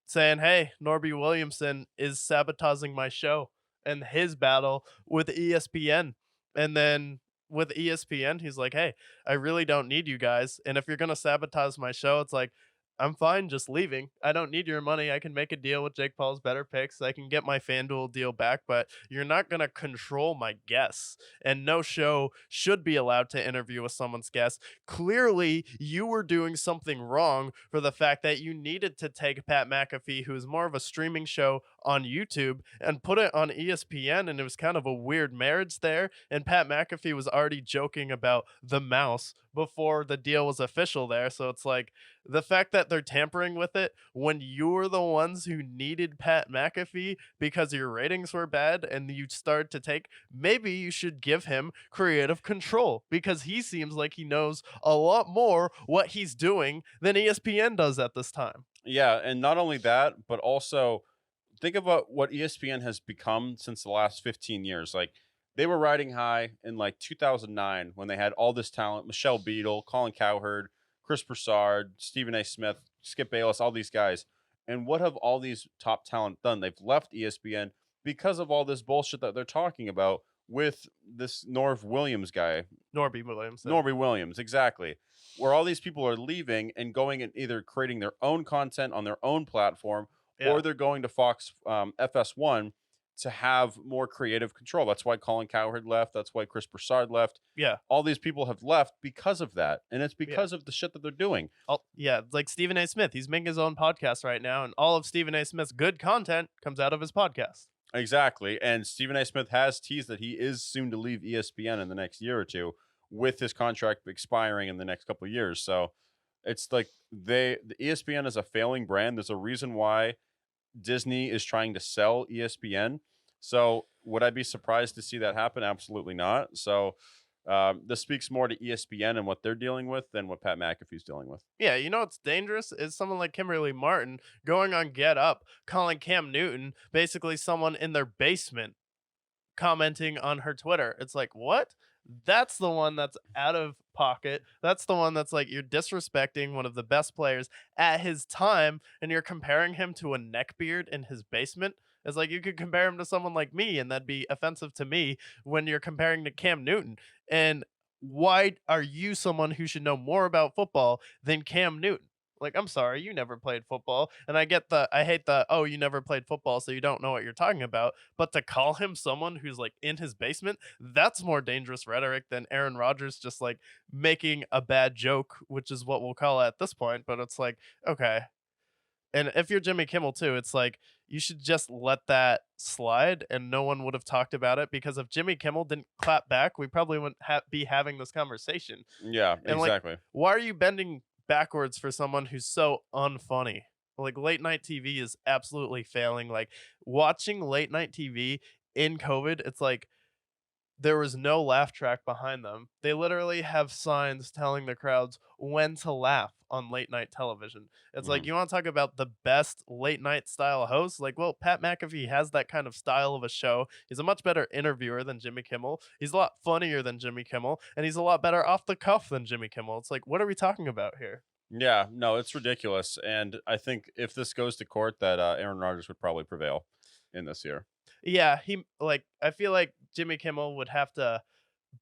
saying, "Hey, Norby Williamson is sabotaging my show," and his battle with ESPN. And then with ESPN, he's like, "Hey, I really don't need you guys. And if you're going to sabotage my show, it's like, I'm fine just leaving. I don't need your money. I can make a deal with Jake Paul's Better Picks. I can get my FanDuel deal back, but you're not going to control my guests. And no show should be allowed to interview with someone's guest. Clearly, you were doing something wrong for the fact that you needed to take Pat McAfee, who is more of a streaming show on YouTube, and put it on ESPN. And it was kind of a weird marriage there. And Pat McAfee was already joking about the mouse before the deal was official there. So it's like, the fact that they're tampering with it when you were the ones who needed Pat McAfee because your ratings were bad and you started to take, maybe you should give him creative control because he seems like he knows a lot more what he's doing than ESPN does at this time. yeah, and not only that, but also think about what ESPN has become since the last 15 years. Like they were riding high in like 2009 when they had all this talent, Michelle Beadle, Colin Cowherd, Chris Broussard, Stephen A. Smith, Skip Bayless, all these guys. And what have all these top talent done? They've left ESPN because of all this bullshit that they're talking about with this Norv Williams guy. Norby Williamson. Norby Williams, exactly. Where all these people are leaving and going and either creating their own content on their own platform Yeah. or they're going to Fox FS1 to have more creative control. That's why Colin Cowherd left. That's why Chris Broussard left. Yeah. All these people have left because of that. And it's Yeah. because of the shit that they're doing. Yeah, like Stephen A. Smith. He's making his own podcast right now, and all of Stephen A. Smith's good content comes out of his podcast. Exactly. And Stephen A. Smith has teased that he is soon to leave ESPN in the next year or two, with his contract expiring in the next couple of years. So it's like the ESPN is a failing brand. There's a reason why Disney is trying to sell ESPN. So would I be surprised to see that happen? Absolutely not. So this speaks more to ESPN and what they're dealing with than what Pat McAfee's dealing with. Yeah, you know what's dangerous is someone like Kimberly Martin going on Get Up, calling Cam Newton basically someone in their basement commenting on her Twitter. It's like, what? That's the one that's out of pocket. That's the one that's like, you're disrespecting one of the best players at his time, and you're comparing him to a neckbeard in his basement. It's like you could compare him to someone like me, and that'd be offensive to me when you're comparing to Cam Newton. And why are you someone who should know more about football than Cam Newton? Like, I'm sorry, you never played football. And I hate the, oh, you never played football, so you don't know what you're talking about. But to call him someone who's like in his basement, that's more dangerous rhetoric than Aaron Rodgers just like making a bad joke, which is what we'll call it at this point. But it's like, okay. And if you're Jimmy Kimmel too, it's like you should just let that slide and no one would have talked about it, because if Jimmy Kimmel didn't clap back, we probably wouldn't be having this conversation. Yeah, And exactly. like, why are you bending backwards for someone who's so unfunny? Like, late night TV is absolutely failing. Like, watching late night TV in COVID, it's like there was no laugh track behind them. They literally have signs telling the crowds when to laugh on late night television. It's like, you want to talk about the best late night style host? Like, well, Pat McAfee has that kind of style of a show. He's a much better interviewer than Jimmy Kimmel. He's a lot funnier than Jimmy Kimmel, and he's a lot better off the cuff than Jimmy Kimmel. It's like, what are we talking about here? Yeah, no, it's ridiculous. And I think if this goes to court, that Aaron Rodgers would probably prevail in this year. Yeah, I feel like Jimmy Kimmel would have to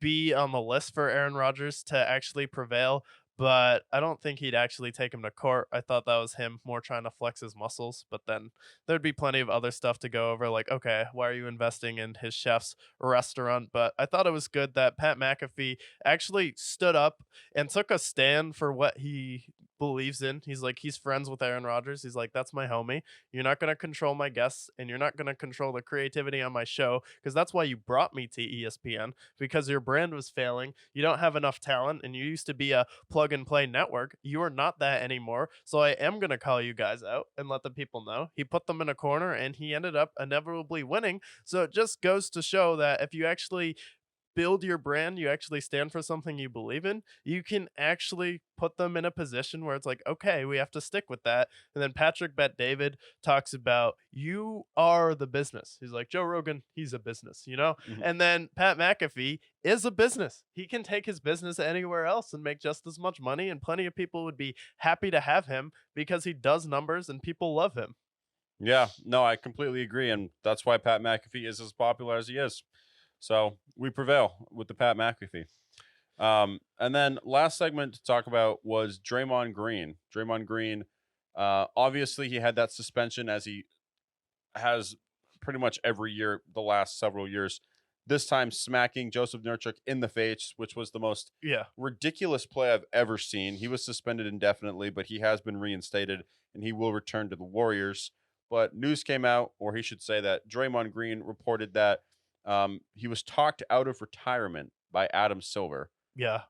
be on the list for Aaron Rodgers to actually prevail, but I don't think he'd actually take him to court. I thought that was him more trying to flex his muscles, but then there'd be plenty of other stuff to go over, like, okay, why are you investing in his chef's restaurant? But I thought it was good that Pat McAfee actually stood up and took a stand for what he believes in. He's like, he's friends with Aaron Rodgers. He's like, that's my homie. You're not going to control my guests, and you're not going to control the creativity on my show, because that's why you brought me to ESPN, because your brand was failing. You don't have enough talent, and you used to be a plug and play network. You are not that anymore. So I am going to call you guys out and let the people know. He put them in a corner, and he ended up inevitably winning. So it just goes to show that if you actually build your brand, you actually stand for something you believe in, you can actually put them in a position where it's like, okay, we have to stick with that. And then Patrick Bet David talks about, you are the business. He's like, Joe Rogan, he's a business, you know? Mhm. And then Pat McAfee is a business. He can take his business anywhere else and make just as much money, and plenty of people would be happy to have him because he does numbers and people love him. Yeah, no, I completely agree. And that's why Pat McAfee is as popular as he is. So we prevail with the Pat McAfee. And then last segment to talk about was Draymond Green. Draymond Green, obviously he had that suspension, as he has pretty much every year the last several years. This time smacking Joseph Nurkic in the face, which was the most ridiculous play I've ever seen. He was suspended indefinitely, but he has been reinstated, and he will return to the Warriors. But news came out, or he should say that Draymond Green reported that he was talked out of retirement by Adam Silver Yeah.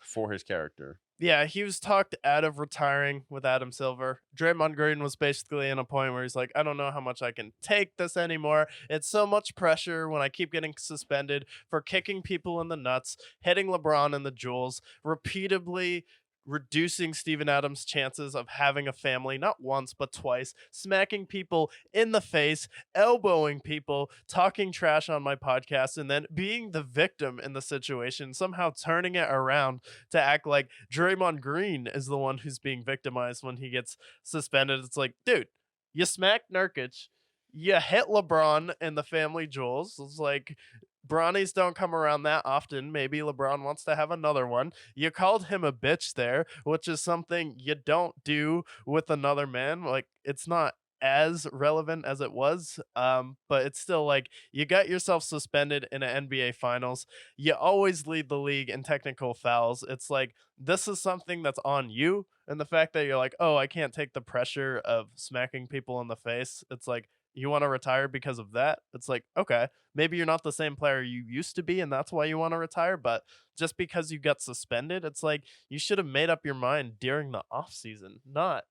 for his character. Yeah, he was talked out of retiring with Adam Silver. Draymond Green was basically in a point where he's like, I don't know how much I can take this anymore. It's so much pressure when I keep getting suspended for kicking people in the nuts, hitting LeBron in the jewels, repeatedly reducing Steven Adams' chances of having a family, not once, but twice, smacking people in the face, elbowing people, talking trash on my podcast, and then being the victim in the situation, somehow turning it around to act like Draymond Green is the one who's being victimized when he gets suspended. It's like, dude, you smacked Nurkic, you hit LeBron in the family jewels. It's like, Bronnies don't come around that often. Maybe LeBron wants to have another one. You called him a bitch there, which is something you don't do with another man. Like, it's not as relevant as it was. But it's still like you got yourself suspended in an NBA finals. You always lead the league in technical fouls. It's like this is something that's on you. And the fact that you're like, oh, I can't take the pressure of smacking people in the face. It's like you want to retire because of that. It's like, okay, maybe you're not the same player you used to be, and that's why you want to retire. But just because you got suspended, it's like you should have made up your mind during the off season, not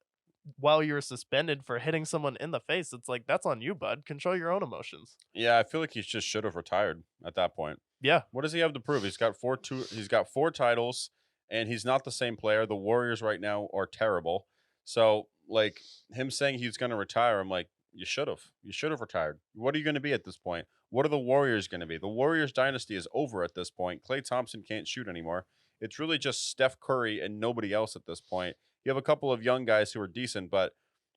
while you were suspended for hitting someone in the face. It's like that's on you, bud. Control your own emotions. Yeah, I feel like he just should have retired at that point. Yeah. What does he have to prove? He's got four titles, and he's not the same player. The Warriors right now are terrible. So like him saying he's going to retire, I'm like, you should have. You should have retired. What are you going to be at this point? What are the Warriors going to be? The Warriors dynasty is over at this point. Klay Thompson can't shoot anymore. It's really just Steph Curry and nobody else at this point. You have a couple of young guys who are decent, but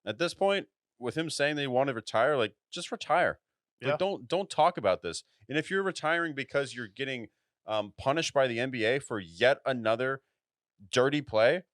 at this point, with him saying they want to retire, like just retire. Yeah. Like don't talk about this. And if you're retiring because you're getting punished by the NBA for yet another dirty play,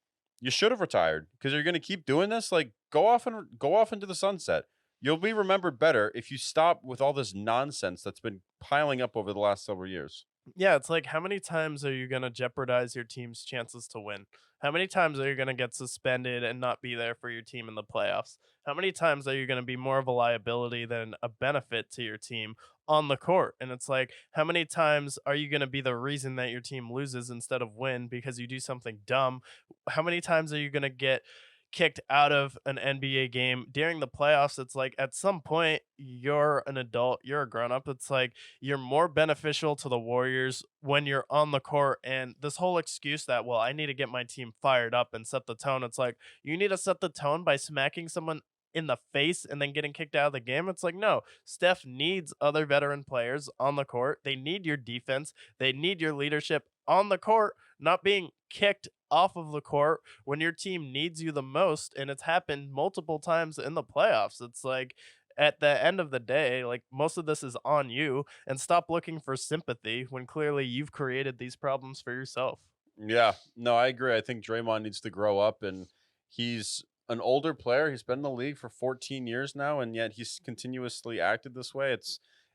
you should have retired because you're going to keep doing this. Like go off into the sunset. You'll be remembered better if you stop with all this nonsense that's been piling up over the last several years. Yeah, it's like how many times are you going to jeopardize your team's chances to win? How many times are you going to get suspended and not be there for your team in the playoffs? How many times are you going to be more of a liability than a benefit to your team on the court? And it's like, how many times are you going to be the reason that your team loses instead of win because you do something dumb? How many times are you going to get kicked out of an NBA game during the playoffs? It's like at some point you're an adult, you're a grown up. It's like you're more beneficial to the Warriors when you're on the court. And this whole excuse that, well, I need to get my team fired up and set the tone. It's like you need to set the tone by smacking someone in the face and then getting kicked out of the game. It's like, no, Steph needs other veteran players on the court. They need your defense. They need your leadership on the court, not being kicked off of the court when your team needs you the most. And it's happened multiple times in the playoffs. It's like at the end of the day, like most of this is on you, and stop looking for sympathy when clearly you've created these problems for yourself. Yeah, no, I agree. I think Draymond needs to grow up, and he's an older player. He's been in the league for 14 years now, and yet he's continuously acted this way.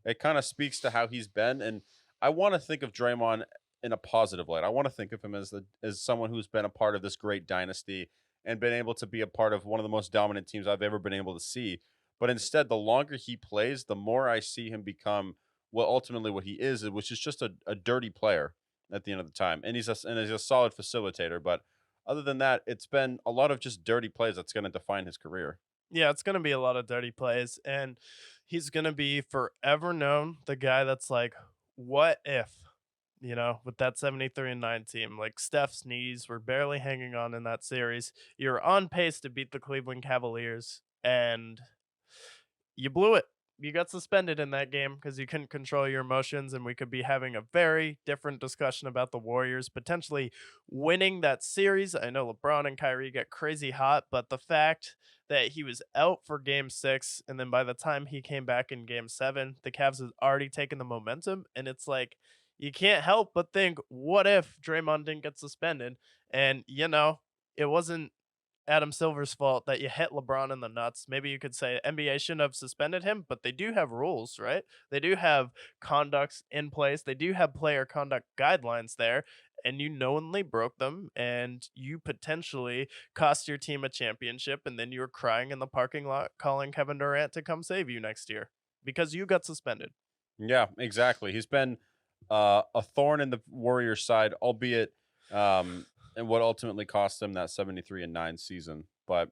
It kind of speaks to how he's been, and I want to think of Draymond in a positive light. I want to think of him as someone who's been a part of this great dynasty and been able to be a part of one of the most dominant teams I've ever been able to see. But instead, the longer he plays, the more I see him become ultimately what he is, which is just a dirty player at the end of the time. And he's a solid facilitator. But other than that, it's been a lot of just dirty plays that's going to define his career. Yeah, it's going to be a lot of dirty plays, and he's going to be forever known the guy that's like, what if, with that 73-9 team, like Steph's knees were barely hanging on in that series. You're on pace to beat the Cleveland Cavaliers, and you blew it. You got suspended in that game because you couldn't control your emotions, and we could be having a very different discussion about the Warriors potentially winning that series. I know LeBron and Kyrie get crazy hot, but the fact that he was out for game 6, and then by the time he came back in game 7, the Cavs had already taken the momentum, and it's like you can't help but think, what if Draymond didn't get suspended? And, it wasn't Adam Silver's fault that you hit LeBron in the nuts. Maybe you could say NBA shouldn't have suspended him, but they do have rules, right? They do have conducts in place. They do have player conduct guidelines there, and you knowingly broke them, and you potentially cost your team a championship, and then you were crying in the parking lot calling Kevin Durant to come save you next year because you got suspended. Yeah, exactly. He's been a thorn in the Warriors' side, albeit and what ultimately cost them that 73-9 season. But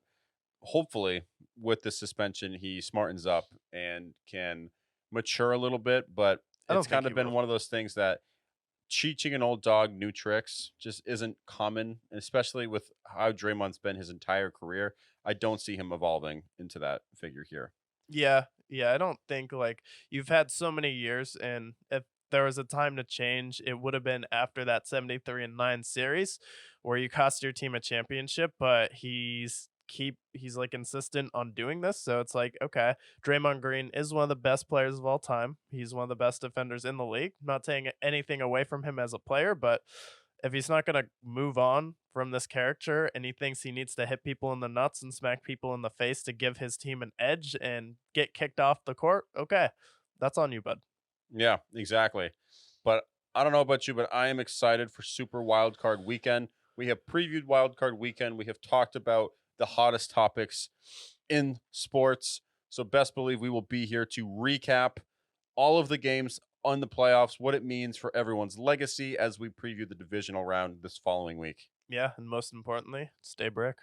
hopefully, with the suspension, he smartens up and can mature a little bit. But I don't it's think kind he of been will. one of those things that teaching an old dog new tricks just isn't common, and especially with how Draymond's been his entire career. I don't see him evolving into that figure here. Yeah, yeah, I don't think like you've had so many years, and if there was a time to change, it would have been after that 73-9 series where you cost your team a championship, but he's like insistent on doing this. So it's like, okay, Draymond Green is one of the best players of all time. He's one of the best defenders in the league. Not taking anything away from him as a player, but if he's not going to move on from this character and he thinks he needs to hit people in the nuts and smack people in the face to give his team an edge and get kicked off the court, okay, that's on you, bud. Yeah, exactly. But I don't know about you, but I am excited for Super Wildcard Weekend. We have previewed Wildcard Weekend. We have talked about the hottest topics in sports. So best believe we will be here to recap all of the games on the playoffs, what it means for everyone's legacy as we preview the divisional round this following week. Yeah, and most importantly, stay brick.